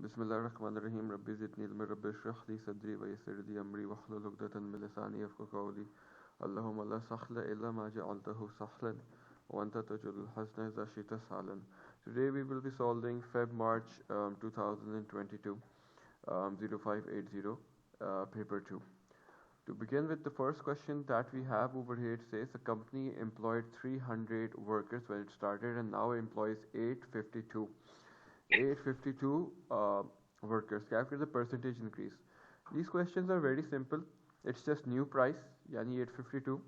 Bismillahirrahmanirrahim. Rabbi zidni ilma, Rabbi shrah li sadri wa yassir li amri wahlul 'uqdatan min lisani yafqahu qawli. Allahumma la sahla illa ma ja'altahu sahlan wa anta taj'alul hazna idha shi'ta sahlan. Today we will be solving Feb March 2022 0580 paper 2. To begin with, the first question that we have over here, it says a company employed 300 workers when it started and now employs 852. 852 workers. Calculate the percentage increase. These questions are very simple. It's just new price, yani 852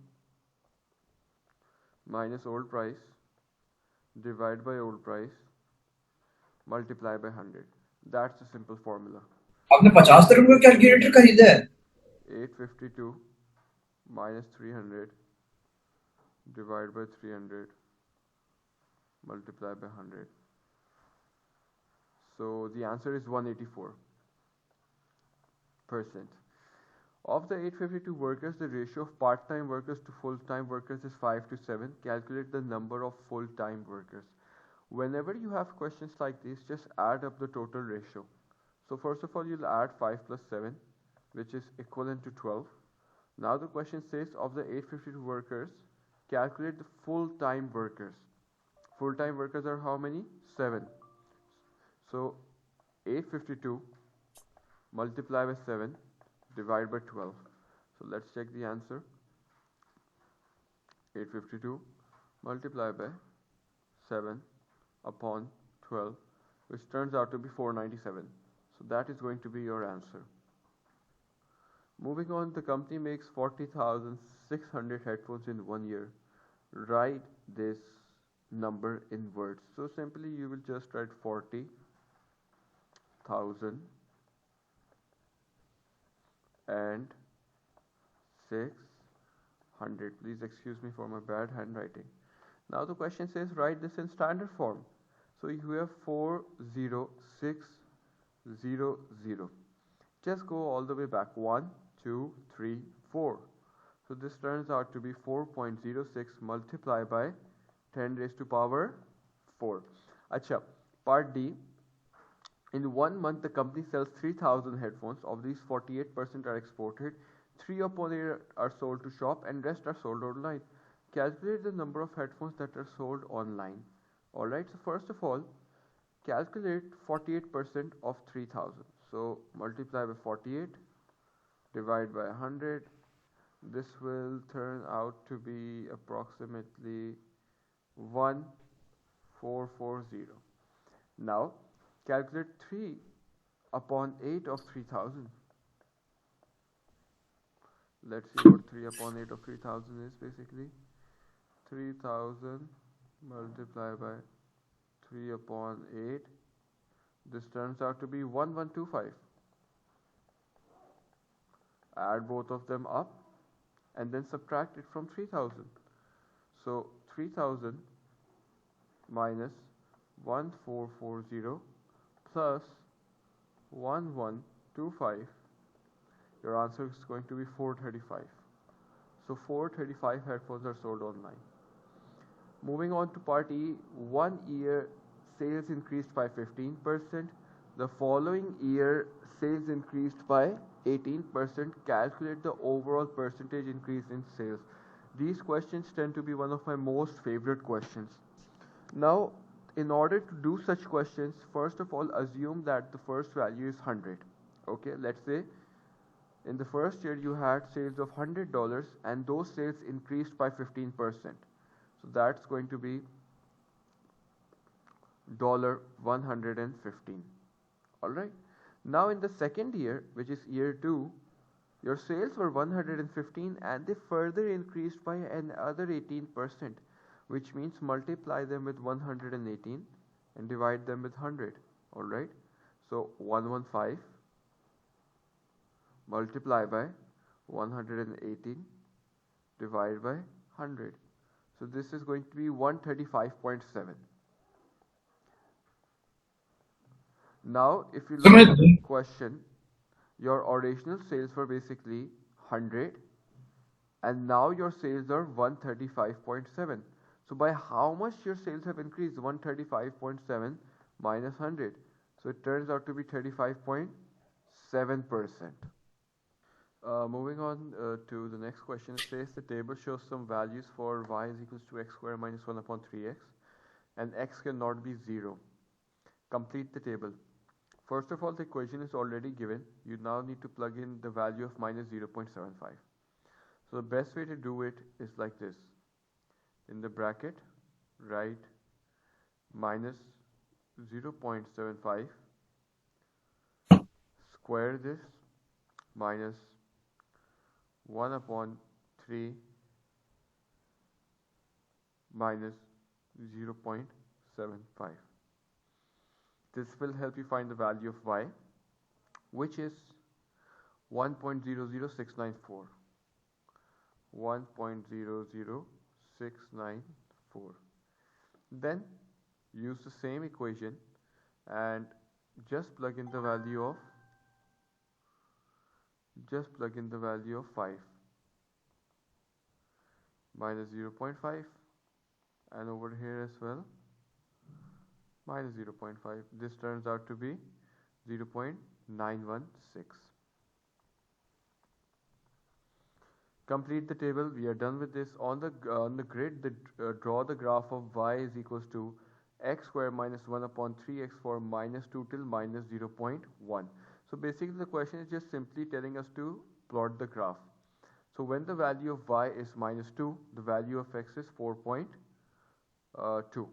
minus old price, divide by old price, multiply by 100. That's a simple formula. आपने 50 रुपए का calculator खरीदा है 852 minus 300 divide by 300 multiply by 100. So the answer is 184%. Of the 852 workers, the ratio of part-time workers to full-time workers is 5 to 7. Calculate the number of full-time workers. Whenever you have questions like this, just add up the total ratio. So first of all, you'll add 5 plus 7, which is equivalent to 12. Now the question says, of the 852 workers, calculate the full-time workers. Full-time workers are how many? 7. So 852 multiply by 7 divide by 12. So let's check the answer. 852 multiply by 7 upon 12, which turns out to be 497. So that is going to be your answer. Moving on, the company makes 40,600 headphones in 1 year. Write this number in words. So simply you will just write 40,000 and 600. Please excuse me for my bad handwriting. Now the question says write this in standard form. So you have 40600. Just go all the way back. 1, 2, 3, 4. So this turns out to be 4.06 multiplied by 10 raised to power 4. Acha, part D. In 1 month, the company sells 3,000 headphones. Of these, 48% are exported, 3 upon 8 are sold to shop, and rest are sold online. Calculate the number of headphones that are sold online. Alright, so first of all, calculate 48% of 3,000. So multiply by 48, divide by 100. This will turn out to be approximately 1440. Now, calculate 3 upon 8 of 3,000. Let's see what 3 upon 8 of 3,000 is basically. 3,000 multiplied by 3 upon 8. This turns out to be 1125. Add both of them up and then subtract it from 3,000. So 3,000 minus 1440 plus 1125. Your answer is going to be 435. So 435 headphones are sold online. Moving on to part E, 1 year sales increased by 15%. The following year sales increased by 18%. Calculate the overall percentage increase in sales. These questions tend to be one of my most favorite questions. Now, in order to do such questions, first of all, assume that the first value is 100. Okay, let's say in the first year you had sales of $100 and those sales increased by 15%. So that's going to be $115. Alright. Now in the second year, which is year 2, your sales were 115 and they further increased by another 18%, which means multiply them with 118 and divide them with 100. Alright. So 115 multiply by 118 divided by 100. So this is going to be 135.7. Now if you look at the question, your original sales were basically 100 and now your sales are 135.7. So by how much your sales have increased? 135.7 minus 100. So it turns out to be 35.7%. Moving on to the next question, it says the table shows some values for y is equals to x square minus 1 upon 3x and x cannot be 0. Complete the table. First of all, the equation is already given. You now need to plug in the value of minus 0.75. So the best way to do it is like this. In the bracket, write minus 0.75, square this, minus 1 upon 3 minus 0.75. This will help you find the value of y, which is 1.00694. 1.00694. Then use the same equation and just plug in the value of 5 minus 0.5, and over here as well minus 0.5. This turns out to be 0.916. Complete the table. We are done with this. On the grid, draw the graph of y is equals to x square minus 1 upon 3x for minus 2 till minus 0.1. So basically the question is just simply telling us to plot the graph. So when the value of y is minus 2, the value of x is 4.2.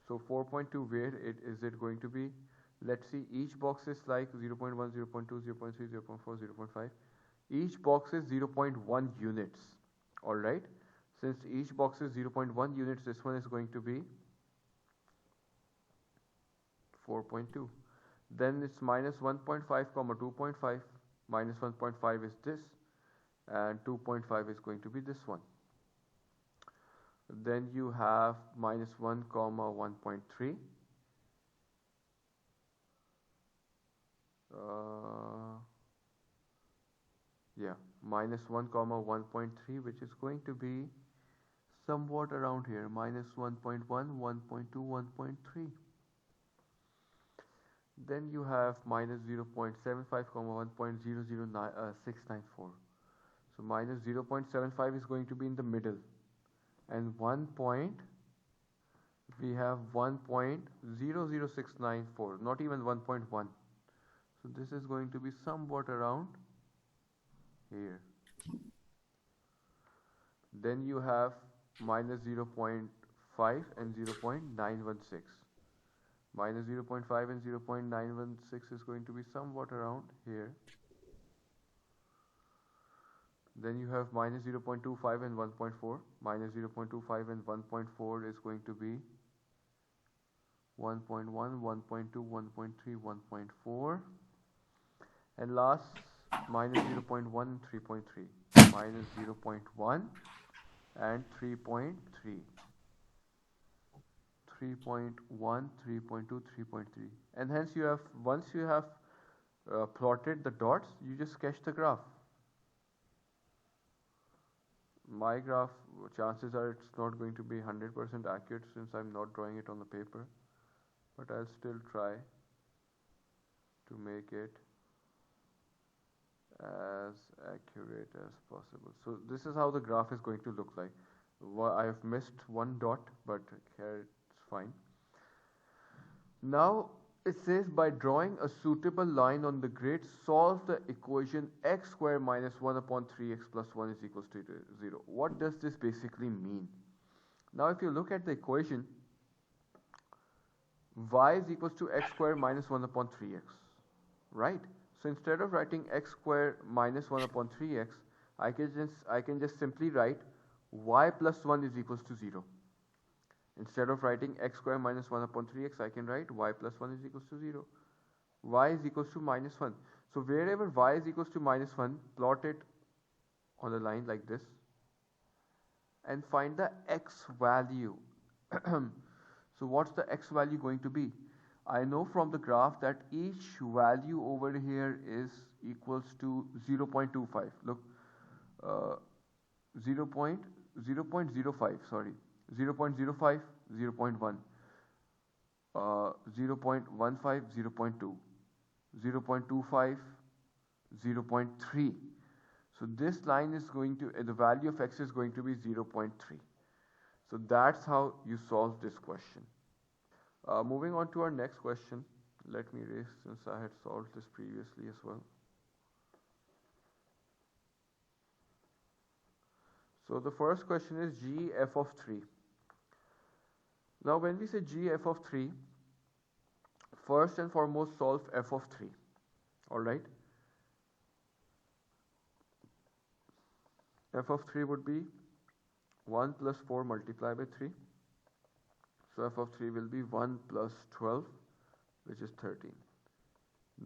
So 4.2, where is it going to be? Let's see, each box is like 0.1, 0.2, 0.3, 0.4, 0.5. Each box is 0.1 units. Alright, since each box is 0.1 units, this one is going to be 4.2. Then it's minus 1.5 comma 2.5. Minus 1.5 is this, and 2.5 is going to be this one. Then you have minus 1 comma 1.3. Minus 1 comma 1.3, which is going to be somewhat around here, minus 1.1, 1.2, 1.3. Then you have minus 0.75 comma 1.00694. So minus 0.75 is going to be in the middle, and we have 1.00694, not even 1.1. So this is going to be somewhat around here. Then you have minus 0.5 and 0.916. Minus 0.5 and 0.916 is going to be somewhat around here. Then you have minus 0.25 and 1.4. Minus 0.25 and 1.4 is going to be 1.1, 1.2, 1.3, 1.4. And last, minus 0.1 and 3.3. Minus 0.1 and 3.3. 3.1, 3.2, 3.3. And hence you have, once you have plotted the dots, you just sketch the graph. My graph, chances are it's not going to be 100% accurate since I'm not drawing it on the paper, but I'll still try to make it as accurate as possible. So this is how the graph is going to look like. I have missed one dot, but here it's fine. Now it says, by drawing a suitable line on the grid, solve the equation x square minus 1 upon 3x plus 1 is equals to 0. What does this basically mean? Now if you look at the equation, y is equals to x square minus 1 upon 3x, right? So instead of writing x square minus 1 upon 3x, I can just simply write y plus 1 is equals to 0. Instead of writing x square minus 1 upon 3x, I can write y plus 1 is equals to 0. Y is equals to minus 1. So wherever y is equals to minus 1, plot it on a line like this and find the x value. So what's the x value going to be? I know from the graph that each value over here is equals to 0.25. Look, 0.05, sorry. 0.05, 0.1. 0.15, 0.2, 0.25, 0.3. So this line is going to, the value of x is going to be 0.3. So that's how you solve this question. Moving on to our next question. Let me erase since I had solved this previously as well. So the first question is g f of 3. Now when we say g f of 3, first and foremost solve f of 3. Alright. F of 3 would be 1 plus 4 multiplied by 3. So f of 3 will be 1 plus 12, which is 13.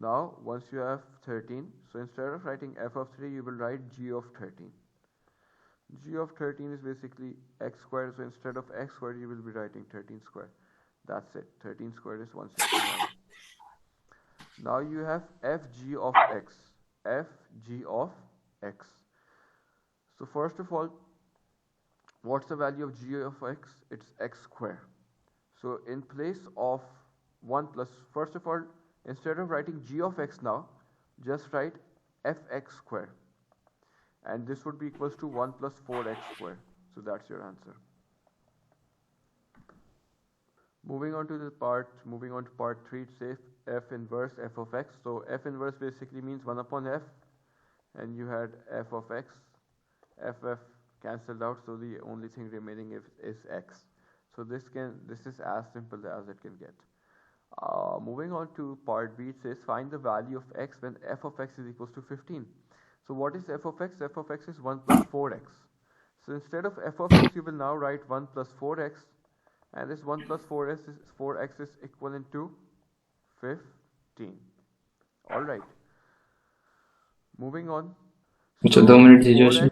Now once you have 13, so instead of writing f of 3, you will write g of 13. G of 13 is basically x squared, so instead of x squared, you will be writing 13 squared. That's it. 13 squared is 169. Now you have fg of x. Fg of x. So first of all, what's the value of g of x? It's x squared. So in place of 1 plus, first of all, instead of writing g of x now, just write fx squared. And this would be equals to 1 plus 4x squared. So that's your answer. Moving on to part 3, it says f inverse f of x. So f inverse basically means 1 upon f, and you had f of x. F cancelled out, so the only thing remaining is x. So this is as simple as it can get. Moving on to part B, it says find the value of x when f of x is equals to 15. So what is f of x? F of x is 1 plus 4x. So instead of f of x, you will now write 1 plus 4x, and this 1 plus 4x is equivalent to 15. Alright. Moving on. So 4x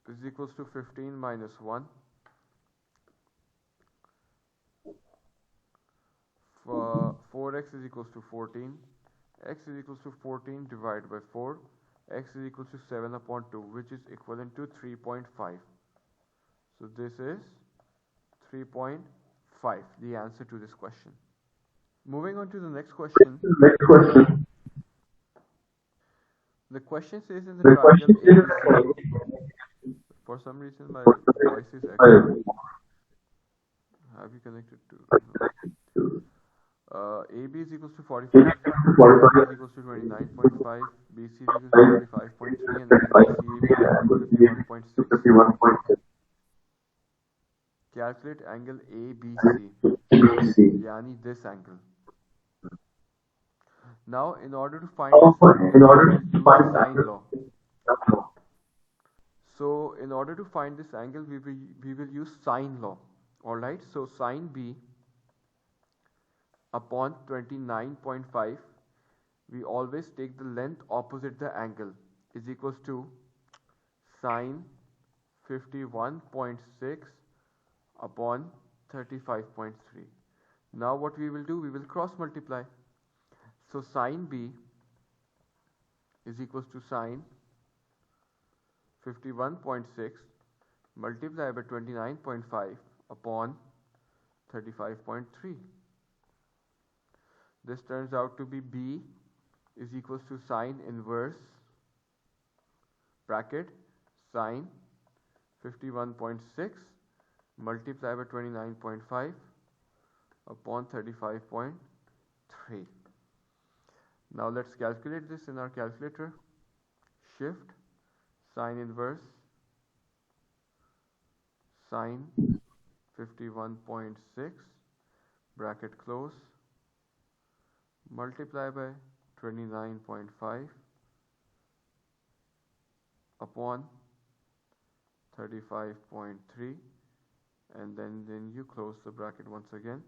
is equals to 15 minus 1. 4x is equals to 14. X is equals to 14 divided by 4. X is equals to 7 upon 2, which is equivalent to 3.5. So this is 3.5, the answer to this question. Moving on to the next question. The question says in the triangle ABC. For some reason my voice is echoing. Have you connected to? AB is equals to 45, AC is equals to 29.5, BC is equals to 25.3, and angle CAB is equals to 51.6. Calculate angle ABC, yani this angle. Now, in order to find this sine law. So, in order to find this angle, we will use sine law. Alright, so sine B upon 29.5, we always take the length opposite the angle, is equals to sine 51.6 upon 35.3. Now what we will do, we will cross multiply. So sine B is equals to sine 51.6 multiplied by 29.5 upon 35.3. This turns out to be B is equals to sine inverse bracket sine 51.6 multiplied by 29.5 upon 35.3. Now let's calculate this in our calculator. Shift sine inverse sine 51.6 bracket close multiply by 29.5 upon 35.3, and then you close the bracket once again.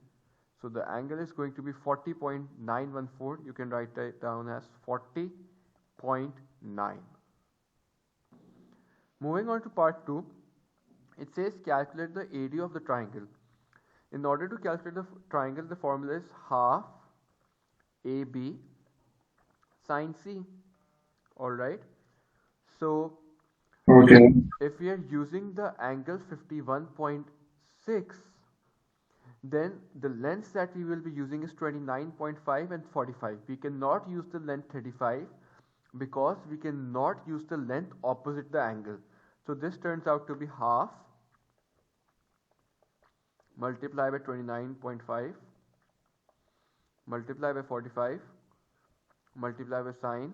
So the angle is going to be 40.914. You can write that down as 40.9. Moving on to part 2, it says calculate the area of the triangle. In order to calculate the triangle, the formula is half AB sine C. Alright. So if we are using the angle 51.6, then the lengths that we will be using is 29.5 and 45. We cannot use the length 35 because we cannot use the length opposite the angle. So this turns out to be half multiplied by 29.5 multiplied by 45 multiplied by sine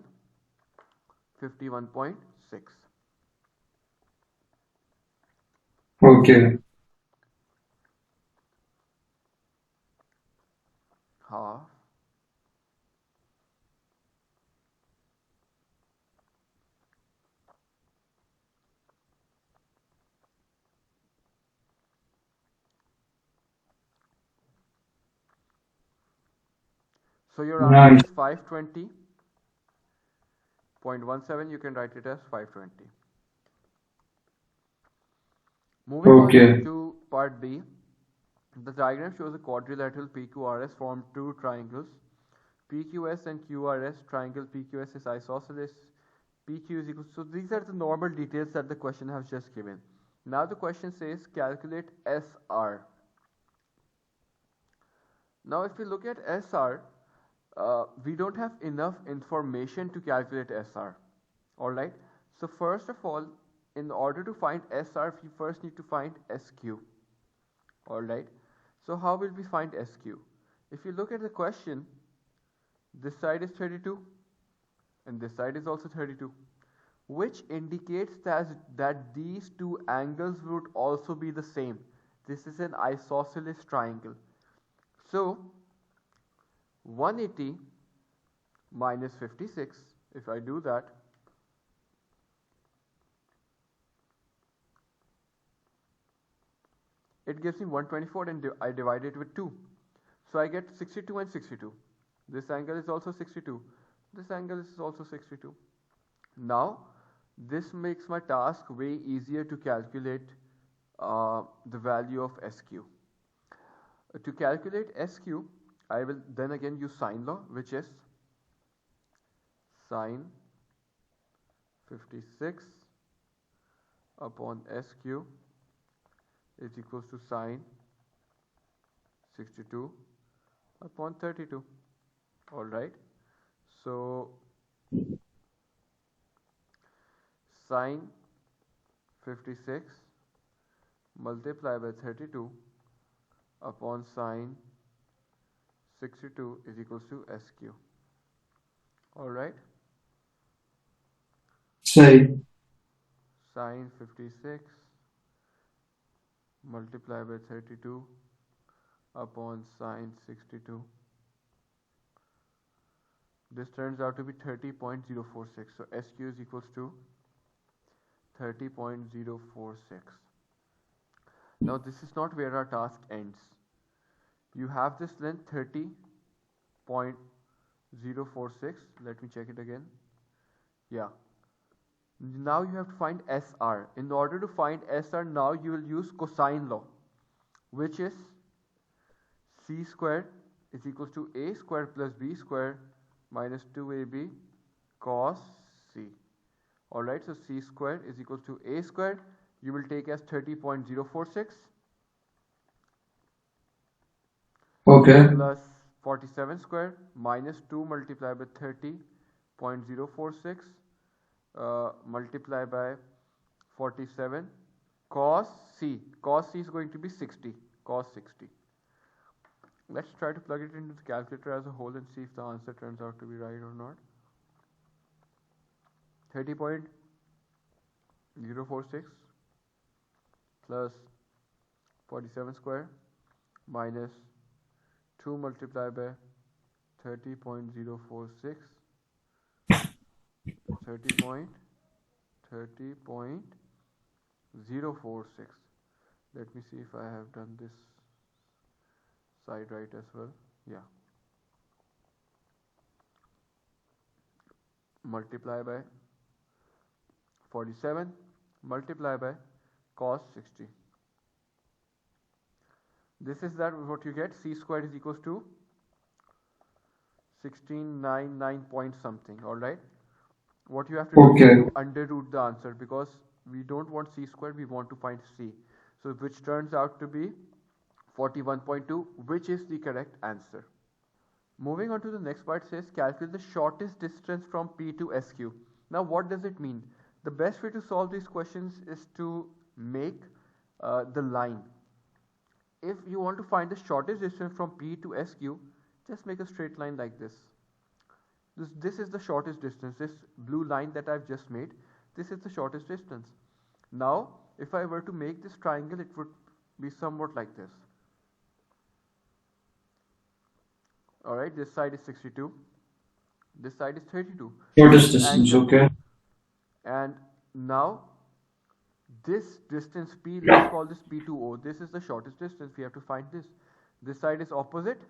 51.6. Okay. Half so your answer Nice. is 520.17. You can write it as 520. Moving Okay. on to part B. The diagram shows a quadrilateral PQRS formed two triangles. PQS and QRS, triangle PQS is isosceles, PQ is equal. So these are the normal details that the question has just given. Now the question says calculate SR. Now if we look at SR, we don't have enough information to calculate SR. Alright, so first of all, in order to find SR, we first need to find SQ. Alright, so how will we find SQ? If you look at the question, this side is 32 and this side is also 32, which indicates that these two angles would also be the same. This is an isosceles triangle. So 180 minus 56, if I do that, it gives me 124 and I divide it with 2. So I get 62 and 62. This angle is also 62. This angle is also 62. Now, this makes my task way easier to calculate the value of SQ. To calculate SQ, I will then again use sine law, which is sine 56 upon SQ is equals to sine 62 upon 32. Alright, so sine 56 multiplied by 32 upon sine 62 is equals to SQ. Alright, Say. sine 56 multiplied by 32 upon sine 62. This turns out to be 30.046. So SQ is equals to 30.046. Now this is not where our task ends. You have this length 30.046. Let me check it again. Yeah. Now you have to find SR. In order to find SR, now you will use cosine law, which is C squared is equals to A squared plus B squared minus 2AB cos C. Alright, so C squared is equals to A squared. You will take as 30.046 Okay. plus 47 squared minus 2 multiplied by 30.046 multiplied by 47 cos C. Cos C is going to be 60. Cos 60. Let's try to plug it into the calculator as a whole and see if the answer turns out to be right or not. 30.046 plus 47 square minus 2 multiplied by 30.046 30.046. Let me see if I have done this side right as well. Yeah. Multiply by 47 multiply by cos 60. This is that what you get. C squared is equals to 1699 point something. Alright. What you have to do is to under root the answer, because we don't want C squared, we want to find C. So which turns out to be 41.2, which is the correct answer. Moving on to the next part, says calculate the shortest distance from P to SQ. Now what does it mean? The best way to solve these questions is to make the line. If you want to find the shortest distance from P to SQ, just make a straight line like this. This is the shortest distance. This blue line that I've just made, this is the shortest distance. Now if I were to make this triangle, it would be somewhat like this. Alright, this side is 62, this side is 32. Shortest distance, okay. And now this distance P, let's call this P2O. This is the shortest distance. We have to find this. This side is opposite,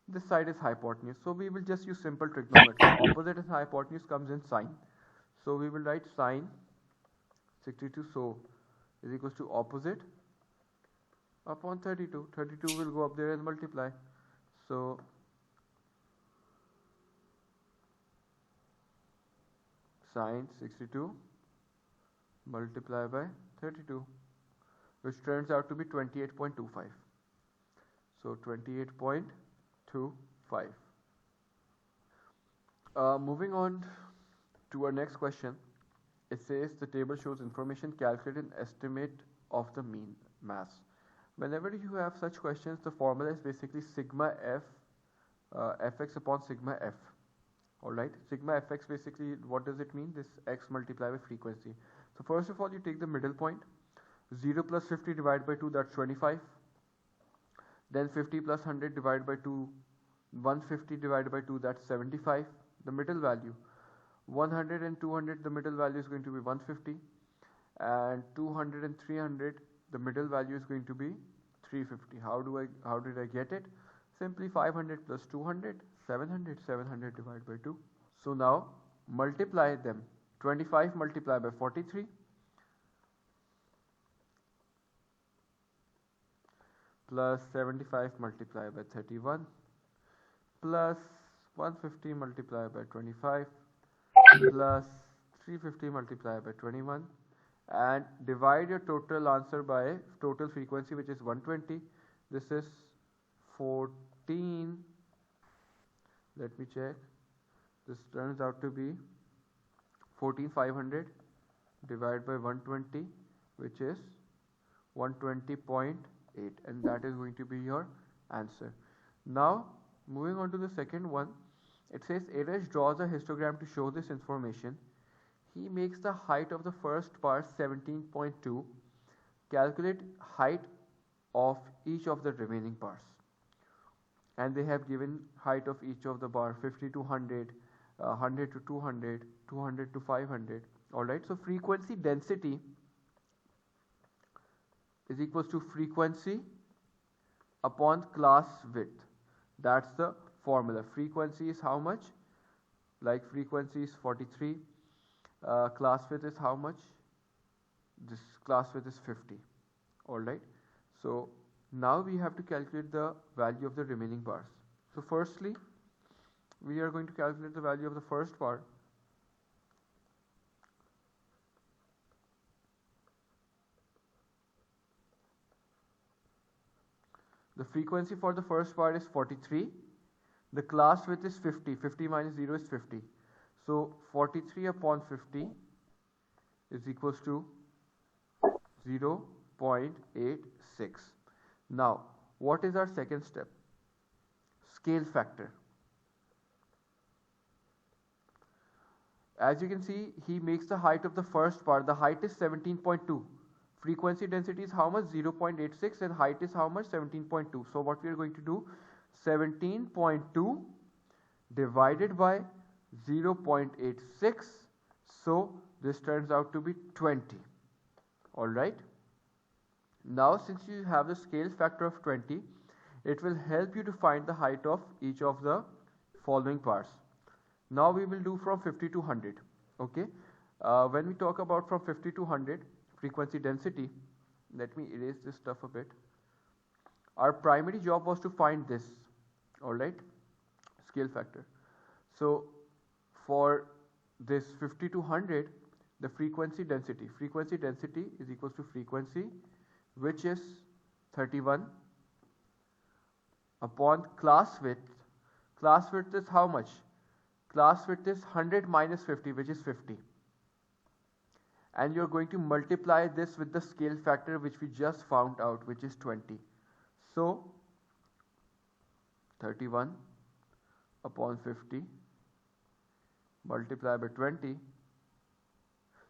this side is hypotenuse. So we will just use simple trigonometry. Opposite and hypotenuse comes in sine. So we will write sine 62 so is equals to opposite upon 32. 32 will go up there and multiply. So sine 62 multiplied by 32, which turns out to be 28.25. So 28.25. Moving on to our next question. It says the table shows information, calculate an estimate of the mean mass. Whenever you have such questions, the formula is basically sigma f fx upon sigma f. Alright, sigma fx, basically what does it mean? This x multiplied by frequency. So first of all, you take the middle point. 0 plus 50 divided by 2, that's 25. Then 50 plus 100 divided by 2, 150 divided by 2, that's 75. The middle value. 100 and 200, the middle value is going to be 150. And 200 and 300, the middle value is going to be 350. How did I get it? Simply 500 plus 200, 700, 700 divided by 2. So now multiply them. 25 multiplied by 43 plus 75 multiplied by 31 plus 150 multiplied by 25 plus 350 multiplied by 21, and divide your total answer by total frequency, which is 120. This is 14. Let me check. This turns out to be 14,500 divided by 120, which is 120.8, and that is going to be your answer. Now moving on to the second one. It says Eresh draws a histogram to show this information. He makes the height of the first bar 17.2. Calculate height of each of the remaining bars. And they have given height of each of the bar 50 to 100, 100 to 200, 200 to 500. Alright, so frequency density is equals to frequency upon class width. That's the formula. Frequency is how much? Like frequency is 43. Class width is how much? This class width is 50. Alright. So now we have to calculate the value of the remaining bars. So firstly, we are going to calculate the value of the first bar. The frequency for the first bar is 43. The class width is 50. 50 minus 0 is 50. So 43 upon 50 is equals to 0.86. Now, what is our second step? Scale factor. As you can see, he makes the height of the first bar. The height is 17.2. Frequency density is how much? 0.86, and height is how much? 17.2. So what we are going to do? 17.2 divided by 0.86. So this turns out to be 20. Alright. Now since you have the scale factor of 20, it will help you to find the height of each of the following parts. Now we will do from 50 to 100. Okay. When we talk about from 50 to 100 frequency density, let me erase this stuff a bit. Our primary job was to find this. Alright, scale factor. So for this 50 to 100, the frequency density is equals to frequency, which is 31 upon class width. Class width is how much? Class width is 100 minus 50, which is 50. And you're going to multiply this with the scale factor which we just found out, which is 20. So 31 upon 50 multiplied by 20.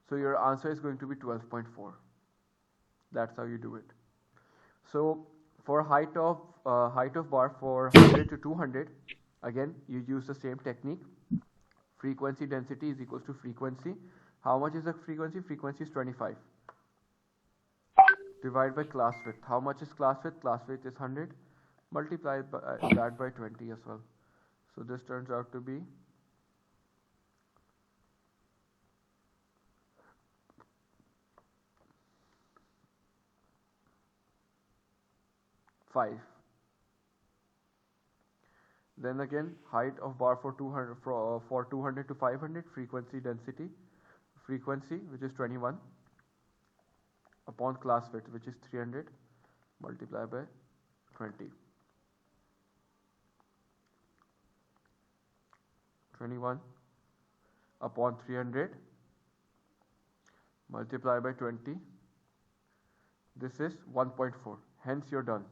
So your answer is going to be 12.4. That's how you do it. So for height of bar for 100 to 200, again you use the same technique. Frequency density is equals to frequency. How much is the frequency? Frequency is 25. Divide by class width. How much is class width? Class width is 100. Multiply that by 20 as well. So this turns out to be 5. Then again, height of bar for 200 to 500, frequency density, frequency which is 21 upon class width which is 300 multiplied by 20. 21 upon 300 multiplied by 20. This is 1.4. Hence you're done.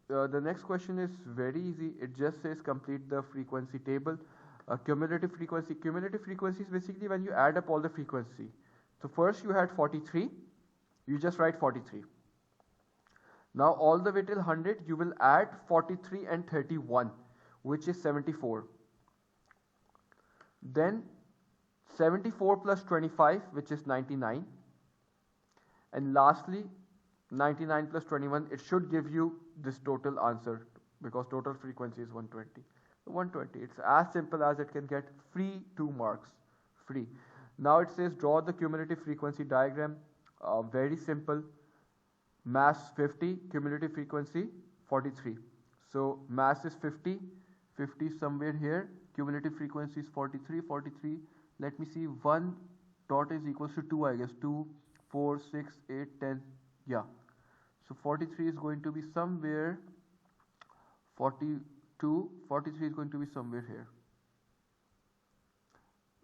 The next question is very easy. It just says complete the frequency table. Cumulative frequency. Cumulative frequency is basically when you add up all the frequency. So first you had 43. You just write 43. Now all the way till 100 you will add 43 and 31, which is 74. Then 74 plus 25, which is 99. And lastly 99 plus 21, it should give you this total answer because total frequency is 120. 120, it's as simple as it can get. Free 2 marks, free. Now it says draw the cumulative frequency diagram. Very simple. Mass 50, cumulative frequency 43. So mass is 50, 50 somewhere here, cumulative frequency is 43, 43. Let me see, 1 dot is equals to 2, I guess. 2, 4, 6, 8, 10. Yeah. So 43 is going to be somewhere 42, 43 is going to be somewhere here.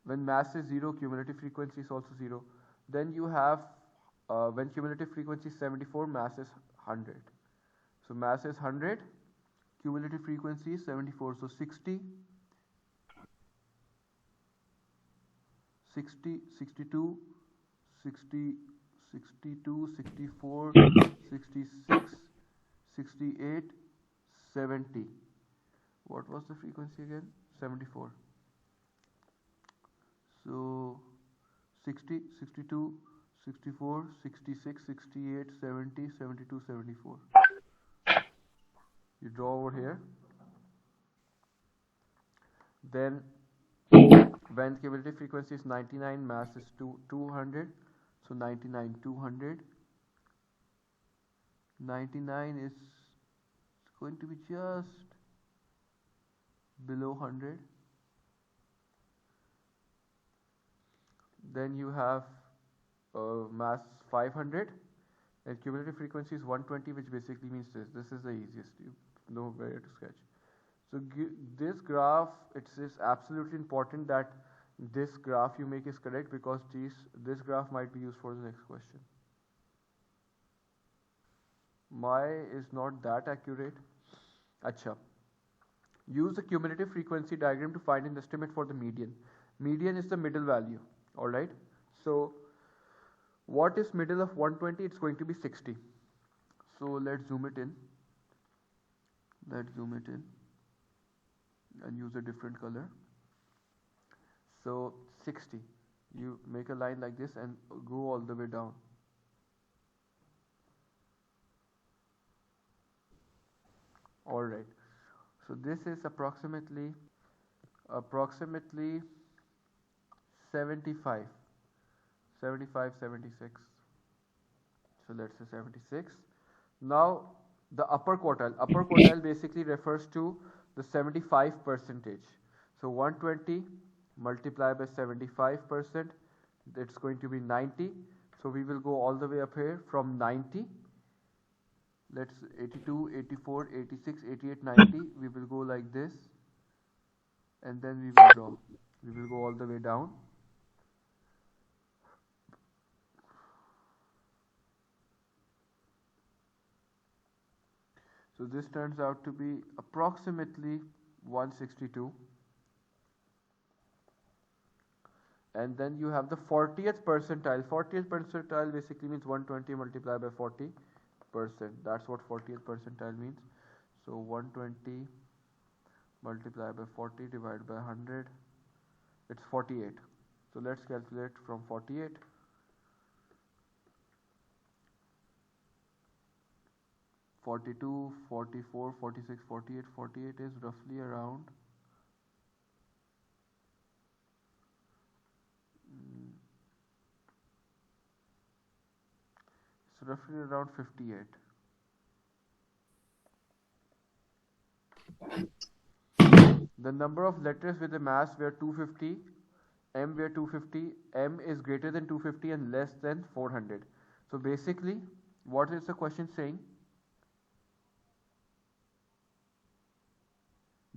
When mass is 0, cumulative frequency is also 0. Then you have, when cumulative frequency is 74, mass is 100. So mass is 100, cumulative frequency is 74. So 60, 62, 60, 62, 64, 66, 68, 70. What was the frequency again? 74. So 60, 62, 64, 66, 68, 70, 72, 74. You draw over here. Then when cumulative frequency is 99, mass is 200. So 99, 200. 99 is going to be just below 100. Then you have mass 500 and cumulative frequency is 120, which basically means this. This is the easiest. You know where to sketch. So this graph, it is absolutely important that this graph you make is correct, because this graph might be used for the next question. My is not that accurate. Acha. Use the cumulative frequency diagram to find an estimate for the median. Median is the middle value. Alright. So what is middle of 120? It's going to be 60. So let's zoom it in. Let's zoom it in and use a different color. So 60. You make a line like this and go all the way down. Alright. So this is approximately 75, 76. So let's say 76. Now the upper quartile. Upper quartile basically refers to the 75 percentage. So 120 multiplied by 75%, it's going to be 90. So we will go all the way up here from 90 let's 82, 84, 86, 88, 90. We will go like this, and then we will draw. We will go all the way down. So this turns out to be approximately 162. And then you have the 40th percentile. 40th percentile basically means 120 multiplied by 40%. That's what 40th percentile means. So 120 multiplied by 40 divided by 100, it's 48. So let's calculate from 48. (42, 44, 46, 48). 48 is roughly around it's roughly around 58. The number of letters with a mass were 250, m were 250, m is greater than 250 and less than 400. So basically, what is the question saying?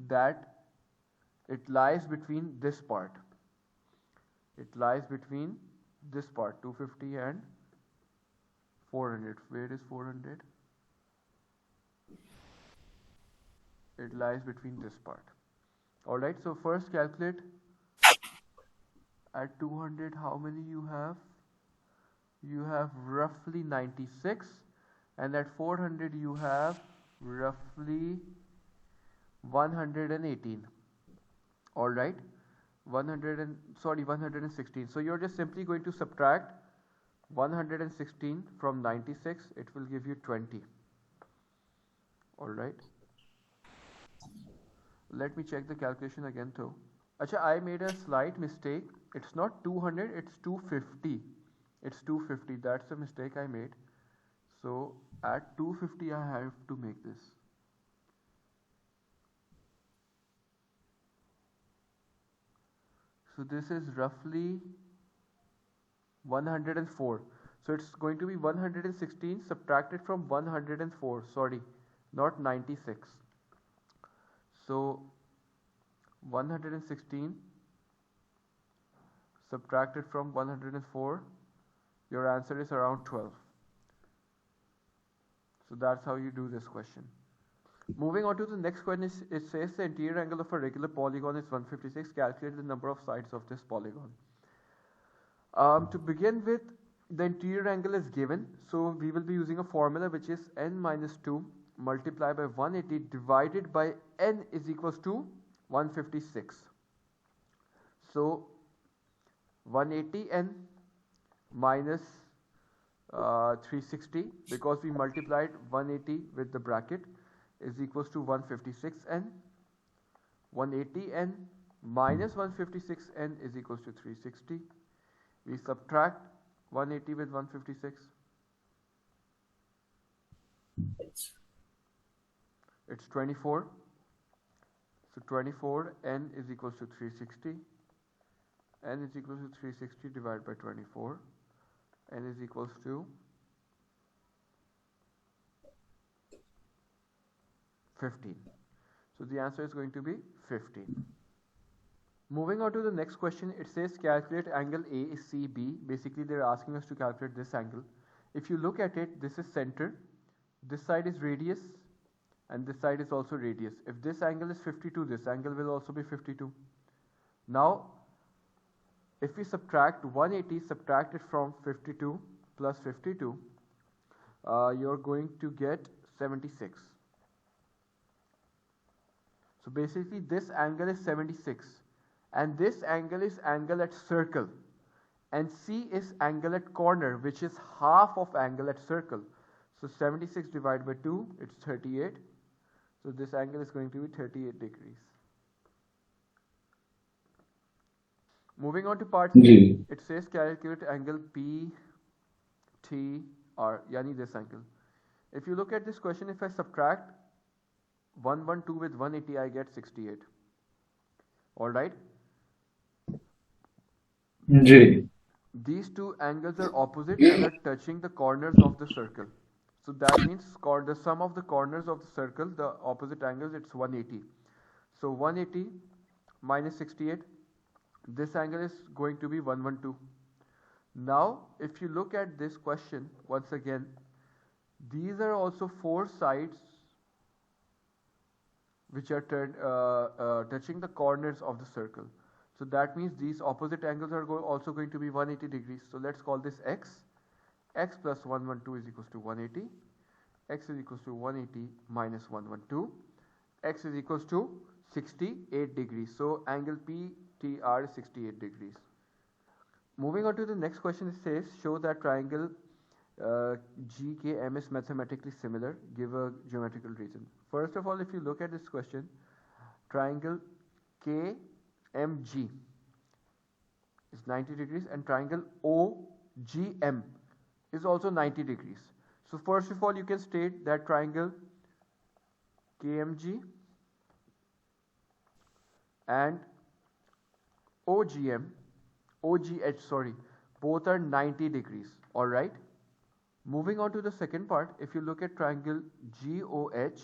That it lies between this part. It lies between this part, 250 and 400. Where is 400? It lies between this part. Alright, so first calculate at 200 how many you have? You have roughly 96, and at 400 you have roughly 118. Alright, 116. So you're just simply going to subtract 116 from 96. It will give you 20. Alright, let me check the calculation again though. Acha, I made a slight mistake. It's not 200, it's 250. It's 250. That's a mistake I made. So at 250 I have to make this. So this is roughly 104. So it's going to be 116 subtracted from 104. Sorry, not 96. So 116 subtracted from 104, your answer is around 12. So that's how you do this question. Moving on to the next question, it says the interior angle of a regular polygon is 156. Calculate the number of sides of this polygon. To begin with, the interior angle is given. So we will be using a formula which is n minus 2 multiplied by 180 divided by n is equals to 156. So 180n minus 360, because we multiplied 180 with the bracket, is equals to 156n. 180n minus 156n is equals to 360. We subtract 180 with 156. It's 24. So 24n is equals to 360. N is equals to 360 divided by 24. N is equals to 15. So the answer is going to be 15. Moving on to the next question, it says calculate angle ACB. Basically, they're asking us to calculate this angle. If you look at it, this is center, this side is radius, and this side is also radius. If this angle is 52, this angle will also be 52. Now, if we subtract 180 subtracted from 52 plus 52, you're going to get 76. So basically this angle is 76, and this angle is angle at circle, and C is angle at corner, which is half of angle at circle. So 76 divided by 2, it's 38. So this angle is going to be 38 degrees. Moving on to part C, it says calculate angle PTR, yani this angle. If you look at this question, if I subtract 112 with 180, I get 68. Alright? Ji. These two angles are opposite and are touching the corners of the circle. So that means the sum of the corners of the circle, the opposite angles, it's 180. So 180 minus 68, this angle is going to be 112. Now, if you look at this question once again, these are also four sides which are touching the corners of the circle. So that means these opposite angles are also going to be 180 degrees. So let's call this x. X plus 112 is equals to 180. X is equals to 180 minus 112. X is equals to 68 degrees. So angle PTR is 68 degrees. Moving on to the next question, it says show that triangle GKM is mathematically similar. Give a geometrical reason. First of all, if you look at this question, triangle KMG is 90 degrees and triangle OGM is also 90 degrees. So first of all, you can state that triangle KMG and OGH, both are 90 degrees. Alright. Moving on to the second part, if you look at triangle GOH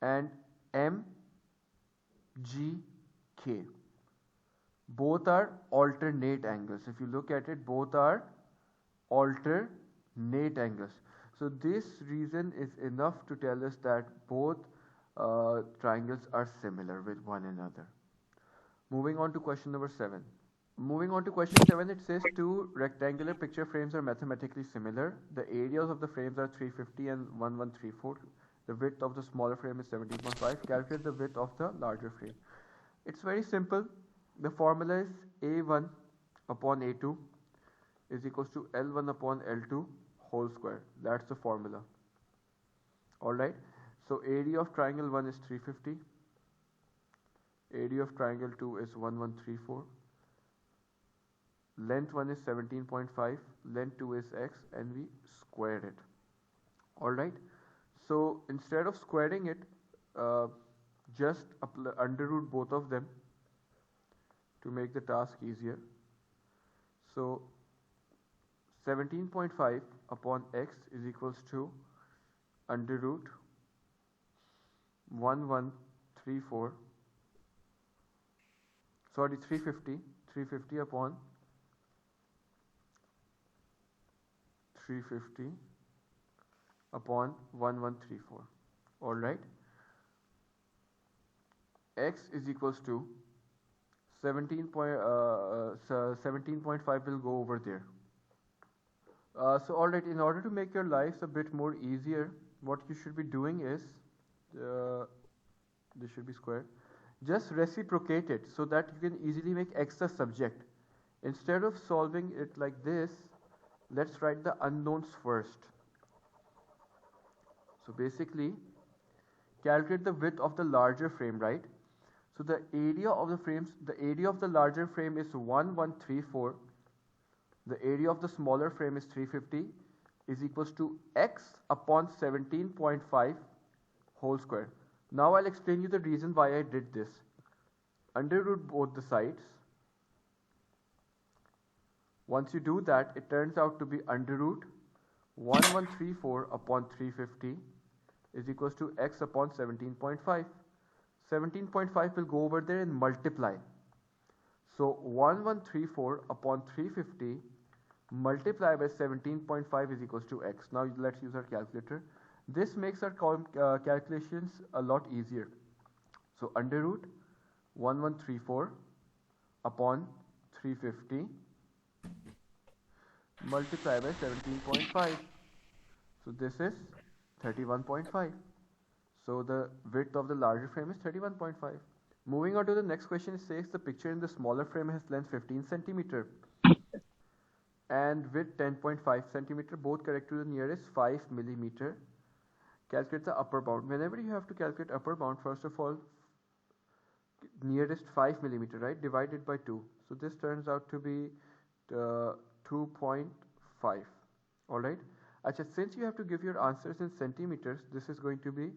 and MGK, both are alternate angles. If you look at it, both are alternate angles. So this reason is enough to tell us that both triangles are similar with one another. Moving on to question number 7. It says two rectangular picture frames are mathematically similar. The areas of the frames are 350 and 1134. The width of the smaller frame is 17.5. Calculate the width of the larger frame. It's very simple. The formula is A1 upon A2 is equals to L1 upon L2 whole square. That's the formula. Alright. So area of triangle 1 is 350. Area of triangle 2 is 1134. Length 1 is 17.5, length 2 is x, and we squared it. Alright, so instead of squaring it, just under root both of them to make the task easier. So 17.5 upon x is equals to under root 1134, 350 upon 350 upon 1134. Alright, x is equals to 17.5 will go over there. So alright, in order to make your lives a bit more easier, what you should be doing is this should be square. Just reciprocate it so that you can easily make x a subject. Instead of solving it like this, let's write the unknowns first. So basically, calculate the width of the larger frame, right? So the area of the larger frame is 1134. The area of the smaller frame is 350 is equals to x upon 17.5 whole square. Now I'll explain you the reason why I did this. Under root both the sides. Once you do that, it turns out to be under root 1134 upon 350 is equals to x upon 17.5. 17.5 will go over there and multiply. So 1134 upon 350 multiplied by 17.5 is equals to x. Now let's use our calculator. This makes our calculations a lot easier. So under root 1134 upon 350 multiplied by 17.5. So this is 31.5. So the width of the larger frame is 31.5. Moving on to the next question, it says the picture in the smaller frame has length 15 centimeter and width 10.5 centimeter, both correct to the nearest 5 millimeter. Calculate the upper bound. Whenever you have to calculate upper bound, first of all, nearest 5 millimeter, right, divided by 2. So this turns out to be 2.5. Alright. Since you have to give your answers in centimeters, this is going to be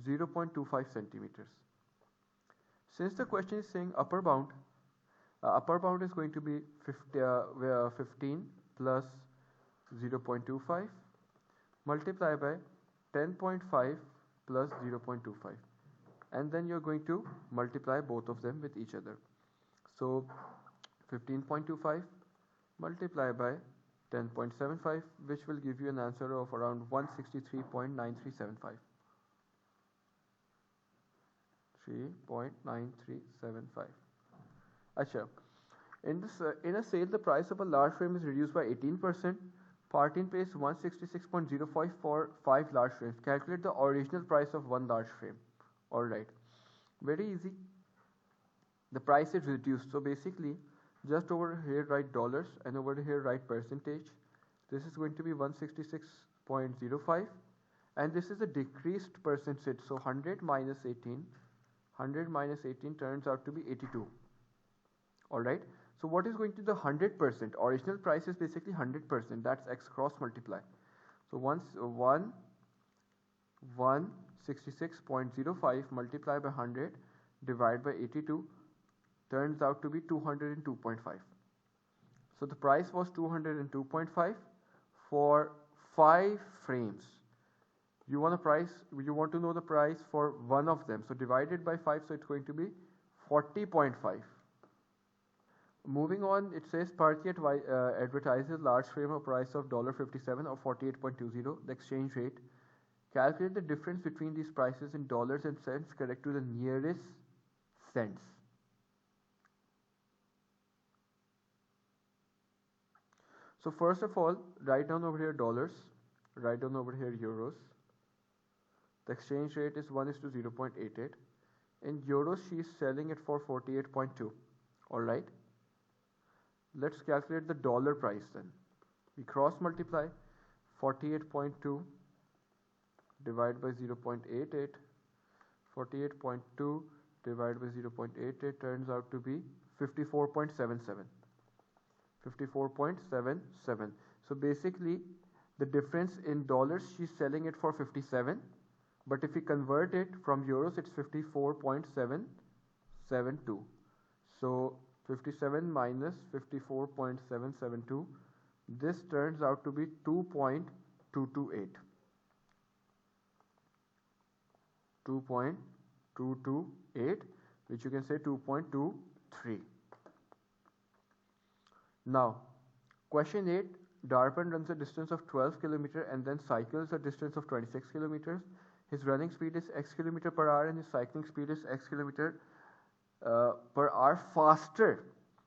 0.25 centimeters. Since the question is saying upper bound is going to be 15 plus 0.25 multiply by 10.5 plus 0.25, and then you're going to multiply both of them with each other. So 15.25 multiply by 10.75, which will give you an answer of around 163.9375. 3.9375. Acha. In a sale, the price of a large frame is reduced by 18%. Partin pays 166.05 for 5 large frames. Calculate the original price of one large frame. Alright. Very easy. The price is reduced. So basically, just over here write dollars and over here write percentage. This is going to be 166.05, and this is a decreased percentage. So 100 minus 18. 100 minus 18 turns out to be 82. Alright. So what is going to be the 100%? Original price is basically 100%. That's x cross multiply. So once 166.05 multiplied by 100 divided by 82 turns out to be 202.5. So the price was 202.5 for 5 frames. You want to know the price for one of them. So divided by 5, so it's going to be 40.5. Moving on, it says Party advertises large frame of price of $57 or 48.20, the exchange rate. Calculate the difference between these prices in dollars and cents, correct to the nearest cents. So first of all, write down over here dollars, write down over here euros. The exchange rate is 1:0.88. In euros, she is selling it for 48.2. Alright. Let's calculate the dollar price then. We cross multiply 48.2 divided by 0.88. 48.2 divided by 0.88 turns out to be 54.77. 54.77. So basically, the difference in dollars, she's selling it for 57. But if we convert it from euros, it's 54.772. So 57 minus 54.772, this turns out to be 2.228. 2.228, which you can say 2.23. Now, question 8, Darpan runs a distance of 12 km and then cycles a distance of 26 km. His running speed is x km per hour and his cycling speed is x km per hour faster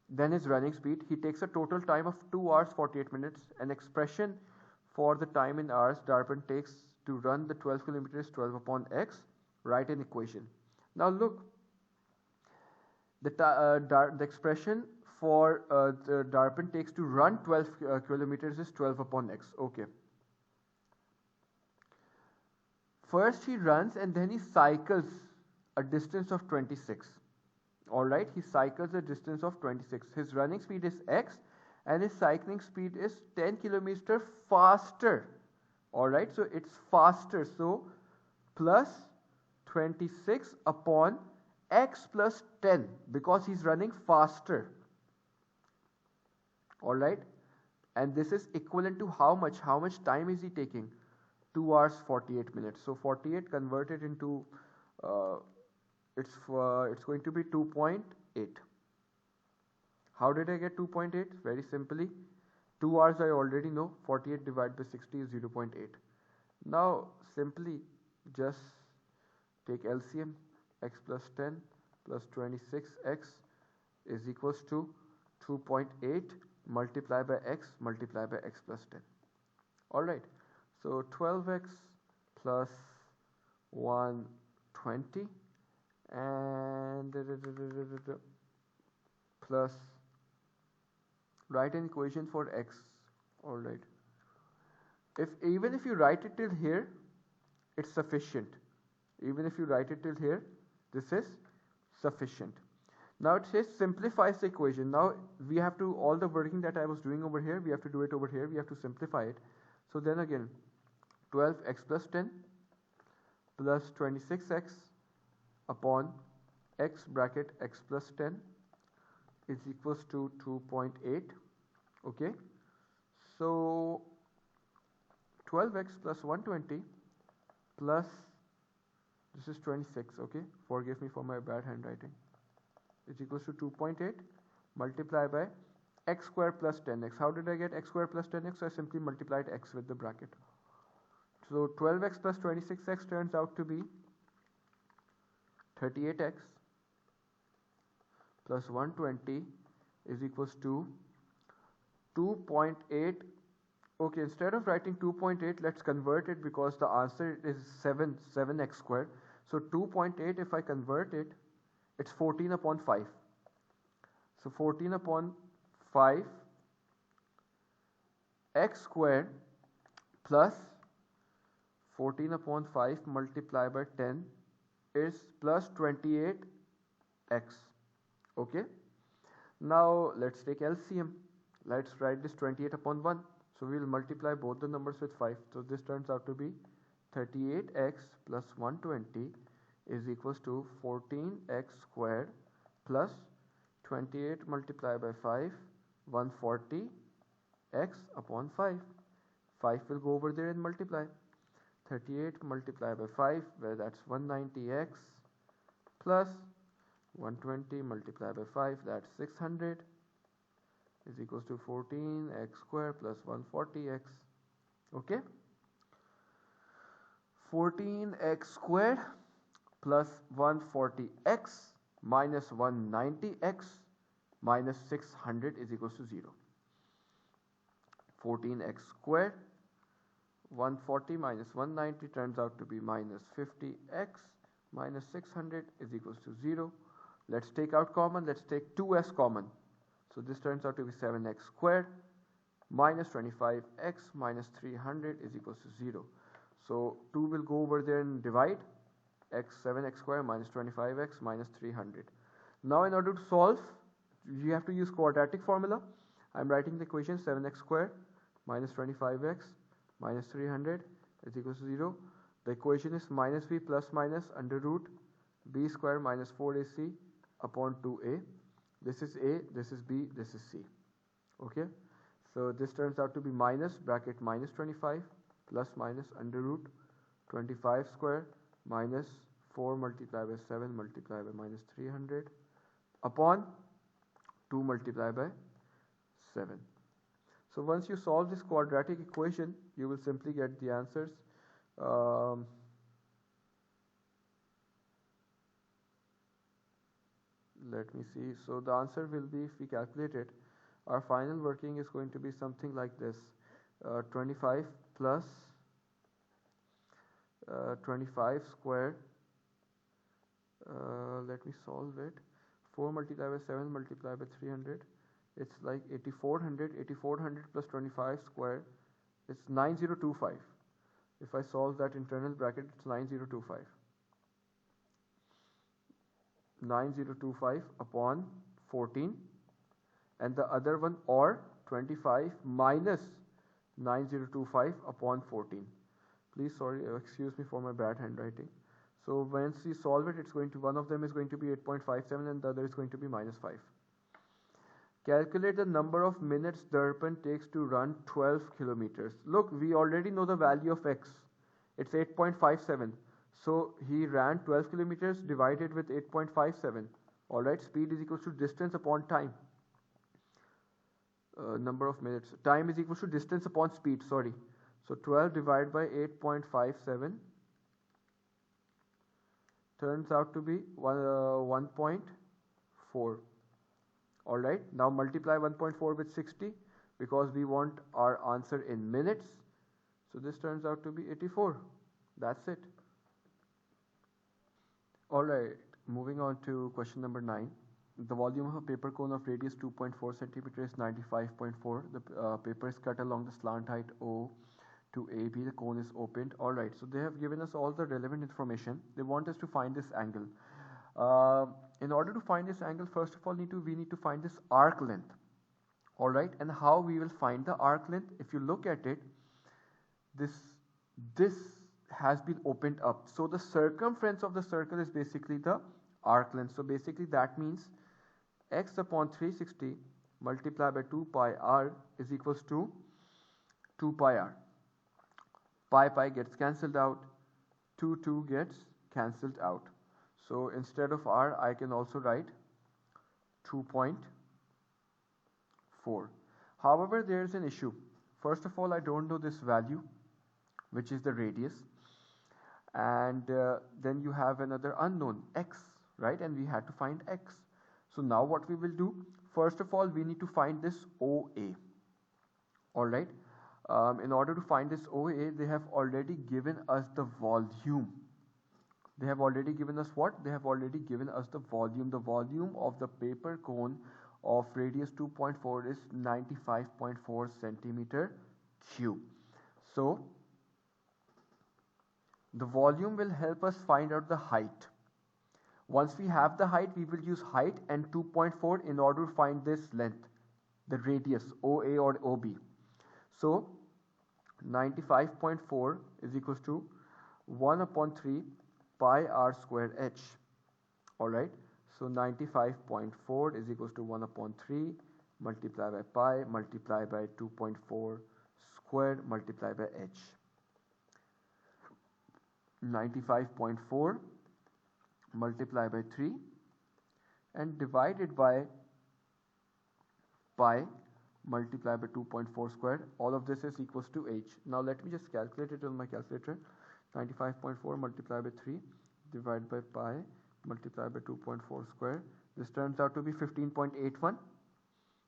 than his running speed. He takes a total time of 2 hours 48 minutes. An expression for the time in hours Darpan takes to run the 12 kilometers 12 upon x. Write an equation. Now look, the expression for the Darpan takes to run 12 kilometers is 12 upon x. Okay. First he runs and then he cycles a distance of 26. Alright, he cycles a distance of 26. His running speed is x and his cycling speed is 10 km faster. Alright, so it's faster. So plus 26 upon x plus 10 because he's running faster. Alright, and this is equivalent to how much? How much time is he taking? 2 hours 48 minutes. So 48 converted into it's going to be 2.8. How did I get 2.8? Very simply, 2 hours I already know. 48 divided by 60 is 0.8. Now simply just take LCM. X plus 10 plus 26x is equals to 2.8 multiplied by x multiplied by x plus 10. Alright. So 12x plus 120 and plus, write an equation for x. Alright. Even if you write it till here, it's sufficient. Even if you write it till here, this is sufficient. Now it says simplifies the equation. Now we have to, all the working that I was doing over here, we have to do it over here. We have to simplify it. So then again, 12x plus 10 plus 26x upon x bracket x plus 10 is equals to 2.8. Okay. So 12x plus 120 plus, this is 26, okay, forgive me for my bad handwriting, is equals to 2.8 multiplied by x square plus 10x. How did I get x square plus 10x? I simply multiplied x with the bracket. So 12x plus 26x turns out to be 38x plus 120 is equals to 2.8. Okay, instead of writing 2.8, let's convert it because the answer is 7x squared. So 2.8, if I convert it, it's 14 upon 5. So 14 upon 5 x squared plus 14 upon 5 multiplied by 10 is plus 28x. Okay. Now let's take LCM. Let's write this 28 upon 1. So we will multiply both the numbers with 5. So this turns out to be 38x plus 120 is equals to 14x squared plus 28 multiplied by 5, 140x upon 5. 5 will go over there and multiply. 38 multiplied by 5, where that's 190x plus 120 multiplied by 5, that's 600 is equals to 14x squared plus 140x. Okay, 14x squared plus 140x minus 190x minus 600 is equals to 0. 14x squared 140 minus 190 turns out to be minus 50x minus 600 is equals to 0. Let's take out common. Let's take 2s common. So this turns out to be 7x squared minus 25x minus 300 is equals to 0. So 2 will go over there and divide. 7x squared minus 25x minus 300. Now in order to solve, you have to use quadratic formula. I'm writing the equation 7x squared minus 25x minus 300 is equals to 0. The equation is minus b plus minus under root b square minus 4ac upon 2a. This is a, this is b, this is c. Okay, so this turns out to be minus bracket minus 25 plus minus under root 25 square minus 4 multiplied by 7 multiplied by minus 300 upon 2 multiplied by 7. So once you solve this quadratic equation, you will simply get the answers. Let me see. So the answer will be, if we calculate it, our final working is going to be something like this. 25 plus 25 squared. Let me solve it. 4 multiplied by 7 multiplied by 300. It's like 8400. 8400 plus 25 squared. It's 9025. If I solve that internal bracket, it's 9025. 9025 upon 14, and the other one, or 25 minus 9025 upon 14. Please, sorry, excuse me for my bad handwriting. So once we solve it, it's going to, one of them is going to be 8.57 and the other is going to be minus 5. Calculate the number of minutes Darpan takes to run 12 kilometers. Look, we already know the value of x. It's 8.57. So he ran 12 kilometers divided with 8.57. Alright, speed is equal to distance upon time. Number of minutes. Time is equal to distance upon speed, sorry. So 12 divided by 8.57 turns out to be 1.4. Alright, now multiply 1.4 with 60 because we want our answer in minutes. So this turns out to be 84. That's it. Alright, moving on to question number 9. The volume of a paper cone of radius 2.4 cm is 95.4. The paper is cut along the slant height O to AB. The cone is opened. Alright, so they have given us all the relevant information. They want us to find this angle. In order to find this angle, first of all, we need to find this arc length. Alright, and how we will find the arc length? If you look at it, this has been opened up. So the circumference of the circle is basically the arc length. So basically that means x upon 360 multiplied by 2 pi r is equals to 2 pi r. pi gets cancelled out, 2 gets cancelled out. So instead of r, I can also write 2.4. However, there is an issue. First of all, I don't know this value, which is the radius, and then you have another unknown, x, right? And we had to find x. So now what we will do, first of all, we need to find this OA. Alright, in order to find this OA, they have already given us the volume. They have already given us what? They have already given us the volume. The volume of the paper cone of radius 2.4 is 95.4 centimeter cube. So the volume will help us find out the height. Once we have the height, we will use height and 2.4 in order to find this length, the radius OA or OB. So 95.4 is equals to 1 upon 3 pi r square h. Alright, so 95.4 is equals to 1 upon 3 multiplied by pi multiplied by 2.4 squared multiplied by h. 95.4 multiplied by 3 and divided by pi multiplied by 2.4 squared. All of this is equals to h. Now let me just calculate it on my calculator. 95.4 multiplied by 3 divided by pi multiplied by 2.4 squared. This turns out to be 15.81.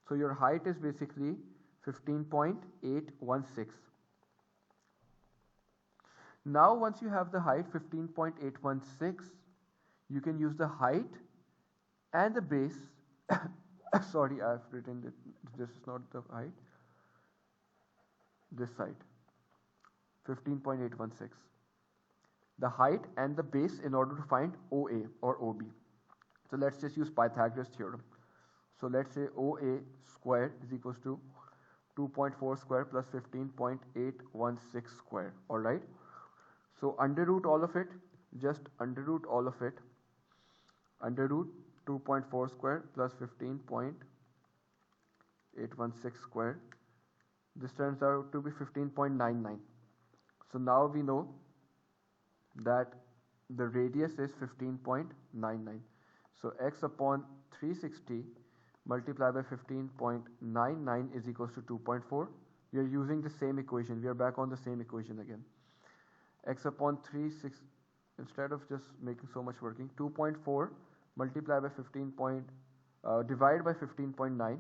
So your height is basically 15.816. Now once you have the height 15.816, you can use the height and the base. Sorry, I have written that this is not the height. This side, 15.816. The height and the base in order to find OA or OB. So let's just use Pythagoras theorem. So let's say OA squared is equals to 2.4 square plus 15.816 square. Alright. So under root all of it, just under root all of it. Under root 2.4 square plus 15.816 square. This turns out to be 15.99. So now we know that the radius is 15.99. So x upon 360 multiplied by 15.99 is equals to 2.4. We are using the same equation. We are back on the same equation again. X upon 360, instead of just making so much working, 2.4 multiplied by divided by 15.9,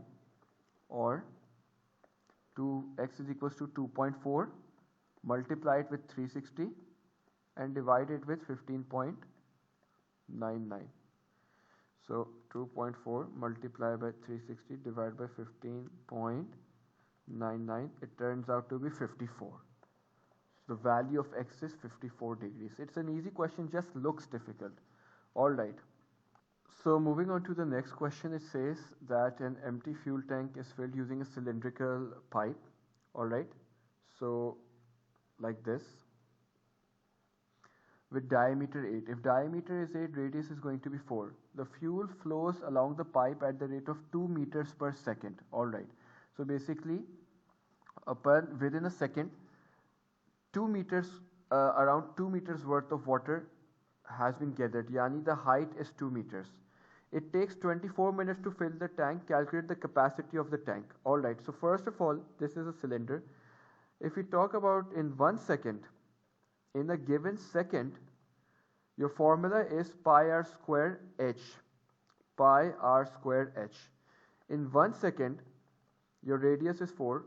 or 2x is equals to 2.4 multiplied with 360 and divided with 15.99. So 2.4 multiplied by 360 divided by 15.99, it turns out to be 54. So the value of x is 54 degrees. It's an easy question, just looks difficult. Alright. So moving on to the next question, it says that an empty fuel tank is filled using a cylindrical pipe. Alright. So like this, with diameter 8. If diameter is 8, radius is going to be 4. The fuel flows along the pipe at the rate of 2 meters per second. Alright. So basically, within a second, 2 meters, around 2 meters worth of water has been gathered. Yani the height is 2 meters. It takes 24 minutes to fill the tank. Calculate the capacity of the tank. Alright. So first of all, this is a cylinder. If we talk about in 1 second, in a given second, your formula is pi r square h. Pi r square h. In 1 second, your radius is 4.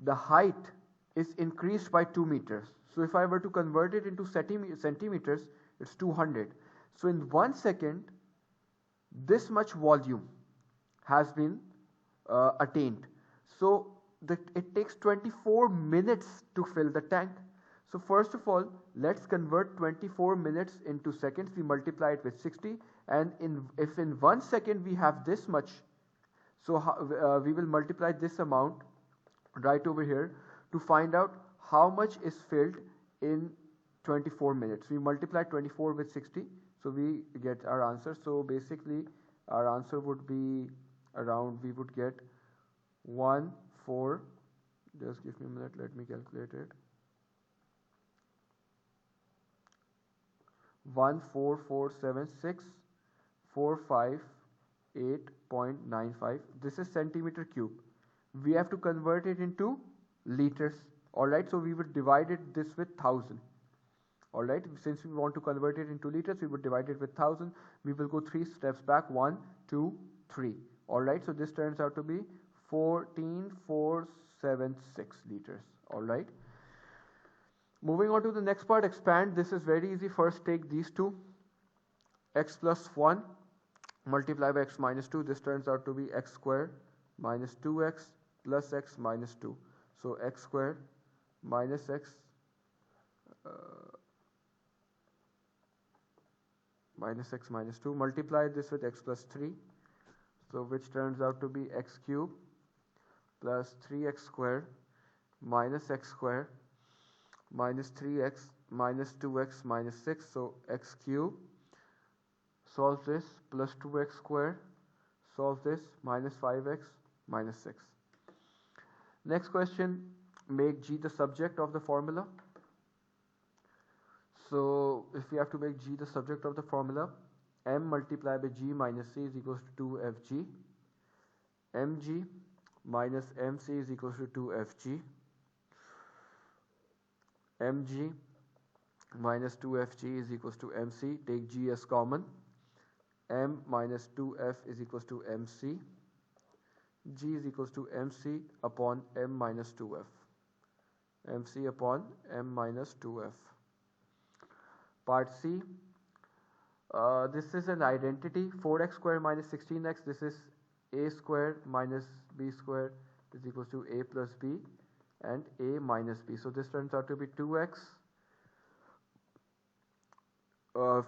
The height is increased by 2 meters. So if I were to convert it into centimeters, it's 200. So in 1 second, this much volume has been attained. So it takes 24 minutes to fill the tank. So first of all, let's convert 24 minutes into seconds. We multiply it with 60, and if in 1 second we have this much, so we will multiply this amount right over here to find out how much is filled in 24 minutes. We multiply 24 with 60, so we get our answer. So basically our answer would be around, we would get 1, 4, just give me a minute, let me calculate it. 14476 This is centimeter cube. We have to convert it into liters. Alright, so we would divide this with 1000. Alright, since we want to convert it into liters, we would divide it with 1000. We will go 3 steps back, 1, 2, 3. Alright, so this turns out to be 14476 liters. Alright. Moving on to the next part, expand. This is very easy. First take these two. X plus 1 multiply by x minus 2. This turns out to be x squared minus 2x plus x minus 2. So x squared minus x minus 2. Multiply this with x plus 3. So which turns out to be x cube plus 3x squared minus x squared minus 3x minus 2x minus 6. So x cube, solve this, plus 2x squared, solve this, minus 5x minus 6. Next question, make g the subject of the formula. So if we have to make g the subject of the formula, m multiplied by g minus c is equals to 2fg. mg minus mc is equals to 2fg. mg minus 2fg is equals to mc. Take g as common. M minus 2f is equals to mc. G is equals to mc upon m minus 2f. mc upon m minus 2f. Part C. This is an identity. 4x squared minus 16x. This is a squared minus b squared is equals to a plus b and a minus b. So this turns out to be 2x.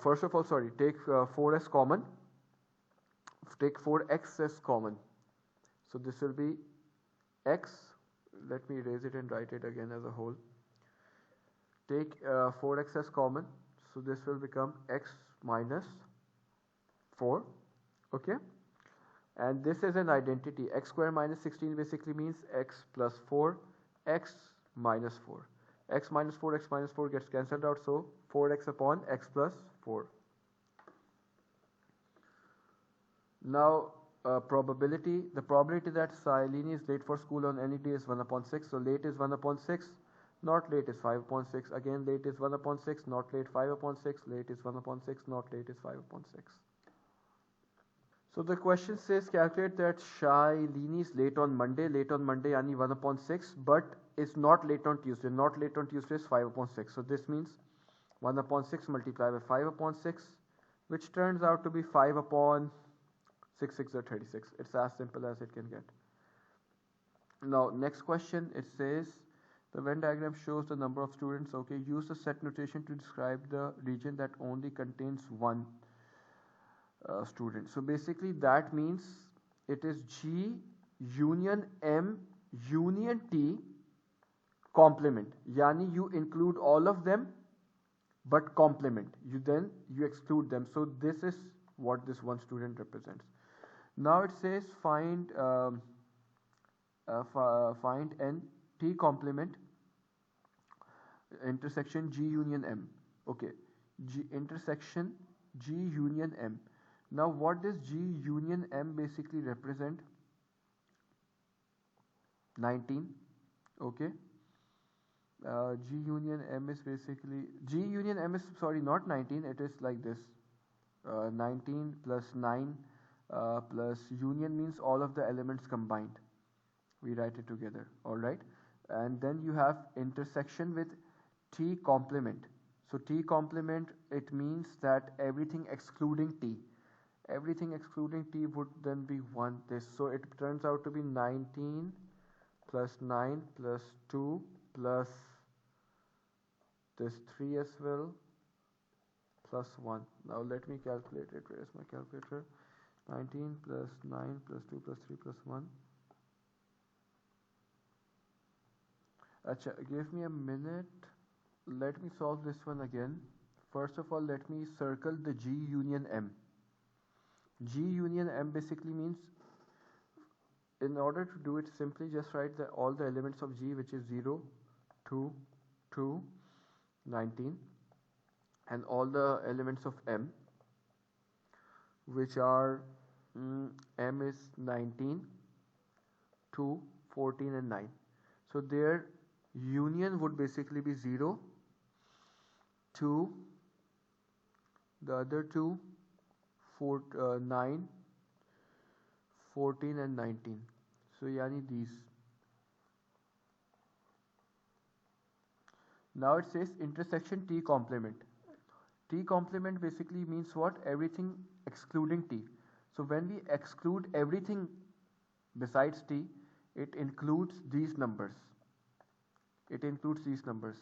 First of all, take 4 as common. Take 4x as common. So this will be x. Let me erase it and write it again as a whole. Take 4x as common. So this will become x minus 4. Okay. And this is an identity. X squared minus 16 basically means x plus 4, x minus 4. X minus 4 gets cancelled out. So 4x upon x plus 4. Now probability. The probability that Silene is late for school on any day is 1 upon 6. So late is 1 upon 6. Not late is 5 upon 6. Again late is 1 upon 6. Not late 5 upon 6. Late is 1 upon 6. Not late is 5 upon 6. So the question says calculate that Shailini is late on Monday. Late on Monday yani 1 upon 6. But it's not late on Tuesday. Not late on Tuesday is 5 upon 6. So this means 1 upon 6 multiplied by 5 upon 6. Which turns out to be 5 upon 6 6 are 36. It's as simple as it can get. Now next question, it says the Venn diagram shows the number of students. Okay, use the set notation to describe the region that only contains one student. So basically that means it is G union M union T complement. Yani you include all of them but complement. You exclude them. So this is what this one student represents. Now it says find n T complement intersection G union M. Okay, intersection G union M. Now what does G union M basically represent? 19. Okay. G union M is basically not 19. It is like this. 19 plus 9 plus union means all of the elements combined. We write it together. All right. And then you have intersection with T complement. So T complement, it means that everything excluding T. Everything excluding T would then be 1 this. So it turns out to be 19 plus 9 plus 2 plus this 3 as well plus 1. Now let me calculate it. Where is my calculator? 19 plus 9 plus 2 plus 3 plus 1. Achha, give me a minute. Let me solve this one again. First of all, let me circle the G union M. G union M basically means, in order to do it simply, just write all the elements of G, which is 0, 2, 2, 19. and all the elements of M, which are M is 19, 2, 14 and 9. So their union would basically be 0, 2, the other two, 9, 14 and 19. So yani these. Now it says intersection T complement. T complement basically means what? Everything excluding T. So when we exclude everything besides T, it includes these numbers. It includes these numbers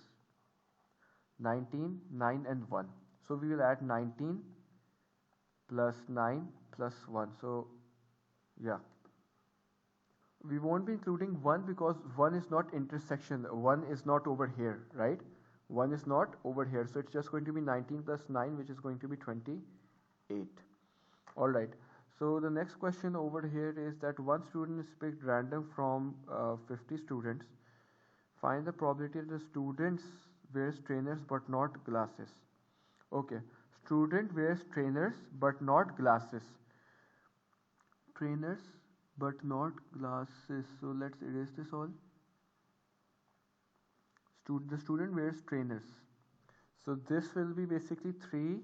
19, 9 and 1. So we will add 19 plus 9 plus 1. So yeah, we won't be including 1 because 1 is not intersection. 1 is not over here, right? 1 is not over here. So it's just going to be 19 plus 9, which is going to be 28. Alright. So the next question over here is that one student is picked random from 50 students. Find the probability that the students wears trainers but not glasses. Okay. Student wears trainers but not glasses. Trainers but not glasses. So let's erase this all. The student wears trainers. So this will be basically 3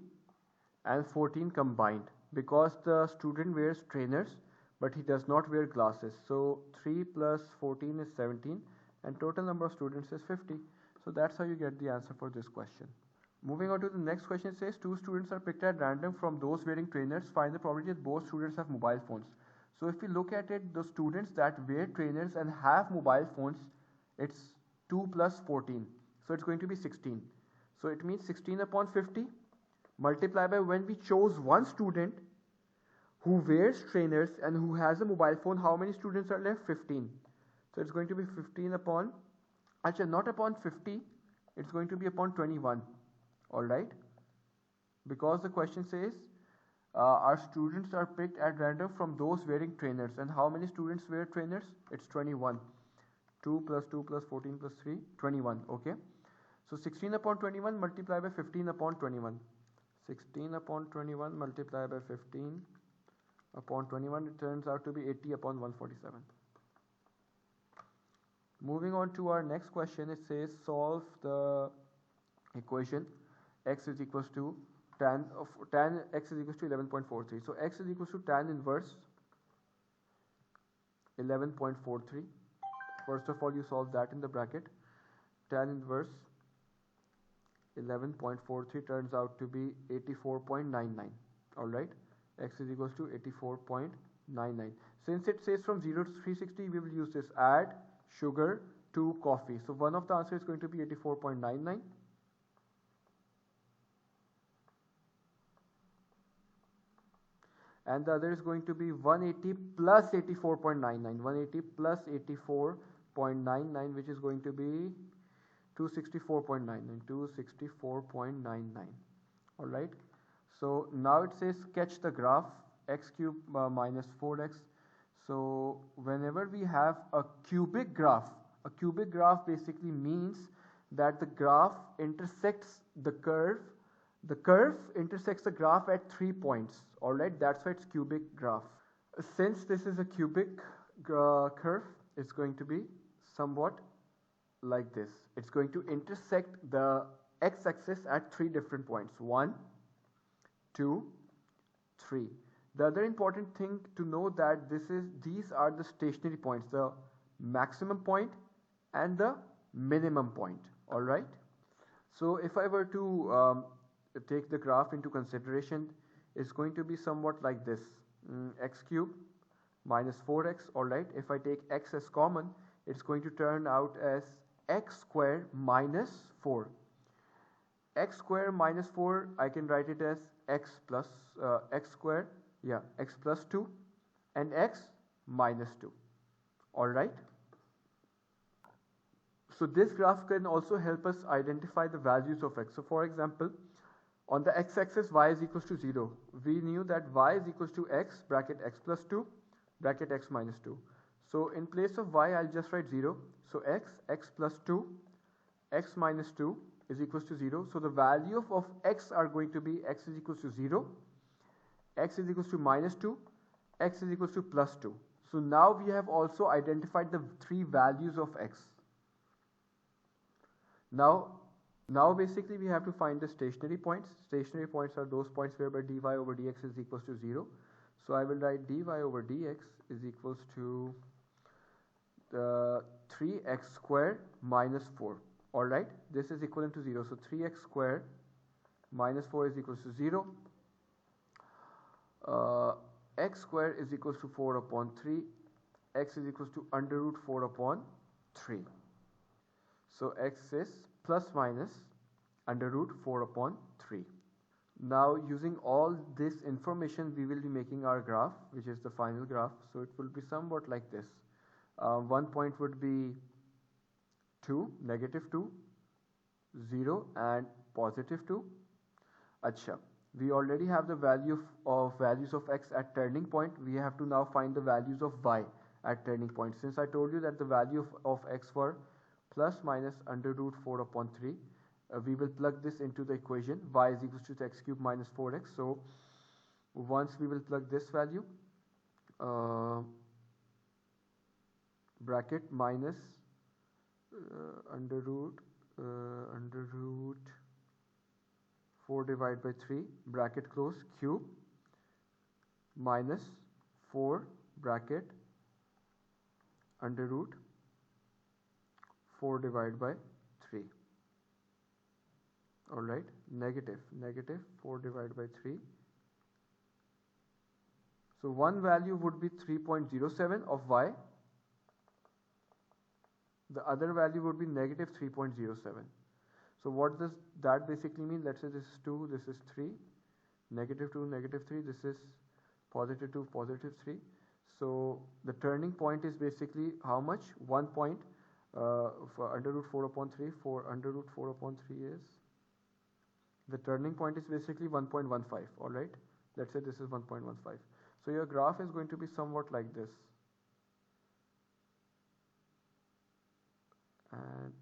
and 14 combined, because the student wears trainers but he does not wear glasses. So 3 plus 14 is 17 and total number of students is 50. So that's how you get the answer for this question. Moving on to the next question, it says 2 students are picked at random from those wearing trainers. Find the probability that both students have mobile phones. So if we look at it, the students that wear trainers and have mobile phones, it's 2 plus 14. So it's going to be 16. So it means 16 upon 50 multiply by, when we chose one student who wears trainers and who has a mobile phone, how many students are left? 15. So it's going to be 15 upon, actually not upon 50, it's going to be upon 21. Alright, because the question says our students are picked at random from those wearing trainers, and how many students wear trainers? It's 21. 2 plus 2 plus 14 plus 3, 21. Okay, so 16 upon 21 multiply by 15 upon 21. 16 upon 21 multiply by 15 upon 21, it turns out to be 80 upon 147. Moving on to our next question, it says solve the equation x is equals to tan x is equals to 11.43. So x is equals to tan inverse 11.43. First of all, you solve that in the bracket. Tan inverse 11.43 turns out to be 84.99. Alright, x is equals to 84.99. Since it says from 0 to 360, we will use this add sugar to coffee. So one of the answers is going to be 84.99. And the other is going to be 180 plus 84.99. 180 plus 84.99, which is going to be 264.99. 264.99. Alright. So now it says sketch the graph x cube minus 4x. So whenever we have a cubic graph basically means that the graph intersects the curve. The curve intersects the graph at 3 points. Alright, that's why it's cubic graph. Since this is a cubic curve, it's going to be somewhat like this. It's going to intersect the x-axis at 3 different points. 1, 2, 3. The other important thing to know that these are the stationary points, the maximum point and the minimum point. Alright. So if I were to take the graph into consideration, it's going to be somewhat like this. X cube minus 4x. Alright, if I take x as common, it's going to turn out as x square minus 4. X square minus 4, I can write it as x plus x square, x plus 2 and x minus 2. Alright. So this graph can also help us identify the values of x. So for example, on the x-axis y is equals to 0. We knew that y is equals to x, bracket x plus 2, bracket x minus 2. So in place of y, I'll just write 0. So x plus 2, x minus 2, is equals to 0. So the value of x are going to be x is equals to 0, x is equals to minus 2, x is equals to plus 2. So now we have also identified the three values of x. Now basically we have to find the stationary points. Stationary points are those points whereby dy over dx is equals to 0. So I will write dy over dx is equals to 3x squared minus 4. Alright, this is equivalent to 0. So 3x squared minus 4 is equals to 0. X squared is equals to 4 upon 3. X is equals to under root 4 upon 3. So x is plus minus under root 4 upon 3. Now using all this information we will be making our graph, which is the final graph. So it will be somewhat like this. One point would be 2, negative 2, 0 and positive 2. Acha. We already have the values of x at turning point. We have to now find the values of y at turning point. Since I told you that the value of x were plus minus under root 4 upon 3, we will plug this into the equation. Y is equals to x cube minus 4x. So once we will plug this value, bracket minus under root 4 divided by 3 bracket close cube minus 4 bracket under root 4 divided by 3. Alright, negative 4 divided by 3. So one value would be 3.07 of y. The other value would be negative 3.07. So what does that basically mean? Let's say this is 2, this is 3, negative 2, negative 3, this is positive 2, positive 3. So the turning point is basically how much? 1 point for under root 4 upon 3. For under root 4 upon 3 is, the turning point is basically 1.15. Alright, let's say this is 1.15. So your graph is going to be somewhat like this. And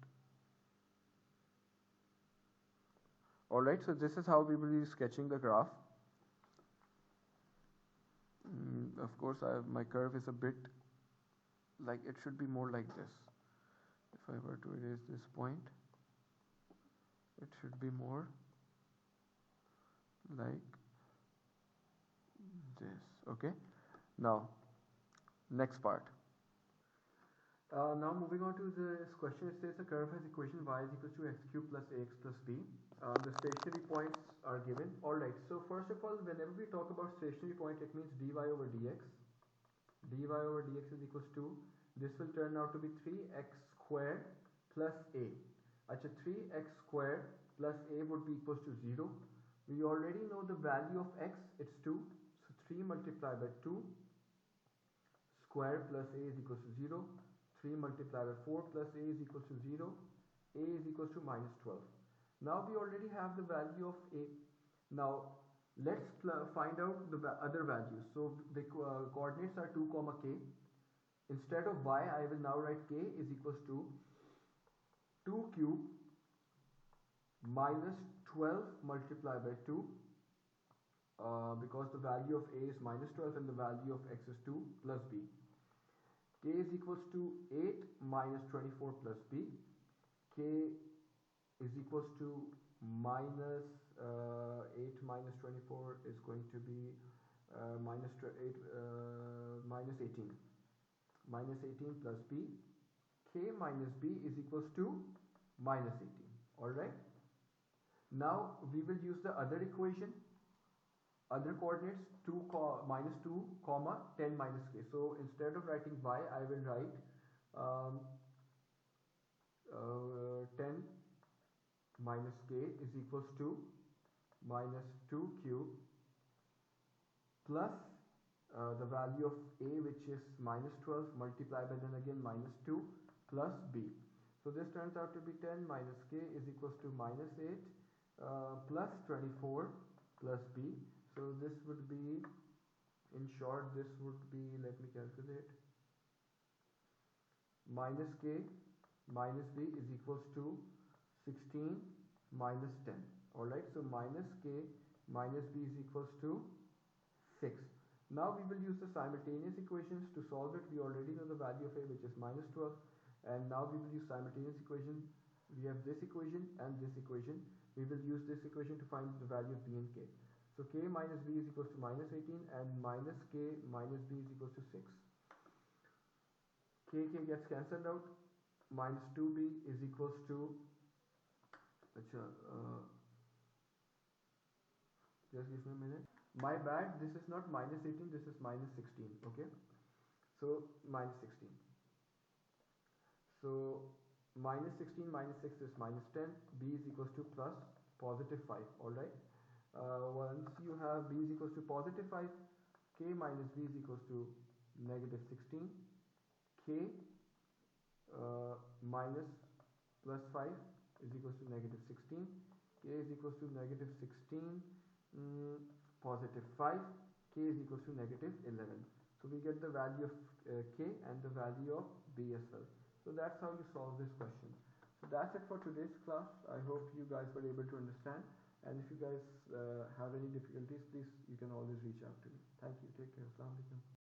alright, so this is how we will be sketching the graph. Of course my curve is a bit like, it should be more like this. If I were to erase this point, it should be more like this. Okay, now next part. Now moving on to this question, it says the curve has equation y is equals to x cube plus ax plus b. The stationary points are given. Alright, so first of all, whenever we talk about stationary point, it means dy over dx. dy over dx is equals to, this will turn out to be 3x squared plus a. Achha, 3x squared plus a would be equals to 0. We already know the value of x, it's 2. So 3 multiplied by 2 square plus a is equals to 0. 3 multiplied by 4 plus a is equals to 0. A is equals to minus 12. Now we already have the value of a. Now let's find out the other values. So the coordinates are 2 comma k. Instead of y, I will now write k is equals to 2 cube minus 12 multiplied by 2, because the value of a is minus 12 and the value of x is 2 plus b. K is equals to 8 minus 24 plus b. K is equals to minus 8 minus 24 is going to be minus 18. Minus 18 plus b. K minus b is equals to minus 18. Alright. Now we will use the other equation, other coordinates, minus 2 comma 10 minus k. So instead of writing y, I will write 10 minus k is equals to minus 2 cube plus the value of a, which is minus 12 multiplied by then again minus 2 plus b. So this turns out to be 10 minus k is equals to minus 8 plus 24 plus b. So this would be, in short, this would be, let me calculate, minus k minus b is equals to 16 minus 10. Alright, so minus k minus b is equals to 6. Now we will use the simultaneous equations to solve it. We already know the value of a, which is minus 12, and now we will use simultaneous equation. We have this equation and this equation. We will use this equation to find the value of b and k. So k minus b is equals to minus 18 and minus k minus b is equals to 6. K gets cancelled out. Minus 2b is equals to just give me a minute. My bad, this is not minus 18, this is minus 16. Okay, so minus 16. So minus 16 minus 6 is minus 10. B is equals to plus positive 5. Alright, once you have b is equals to positive 5, k minus b is equals to negative 16. K minus plus 5 is equals to negative 16. K is equals to negative 16, positive 5. K is equals to negative 11. So we get the value of k and the value of b as well. So that's how you solve this question. So that's it for today's class. I hope you guys were able to understand, and if you guys have any difficulties, please you can always reach out to me. Thank you. Take care. Assalamu alaikum.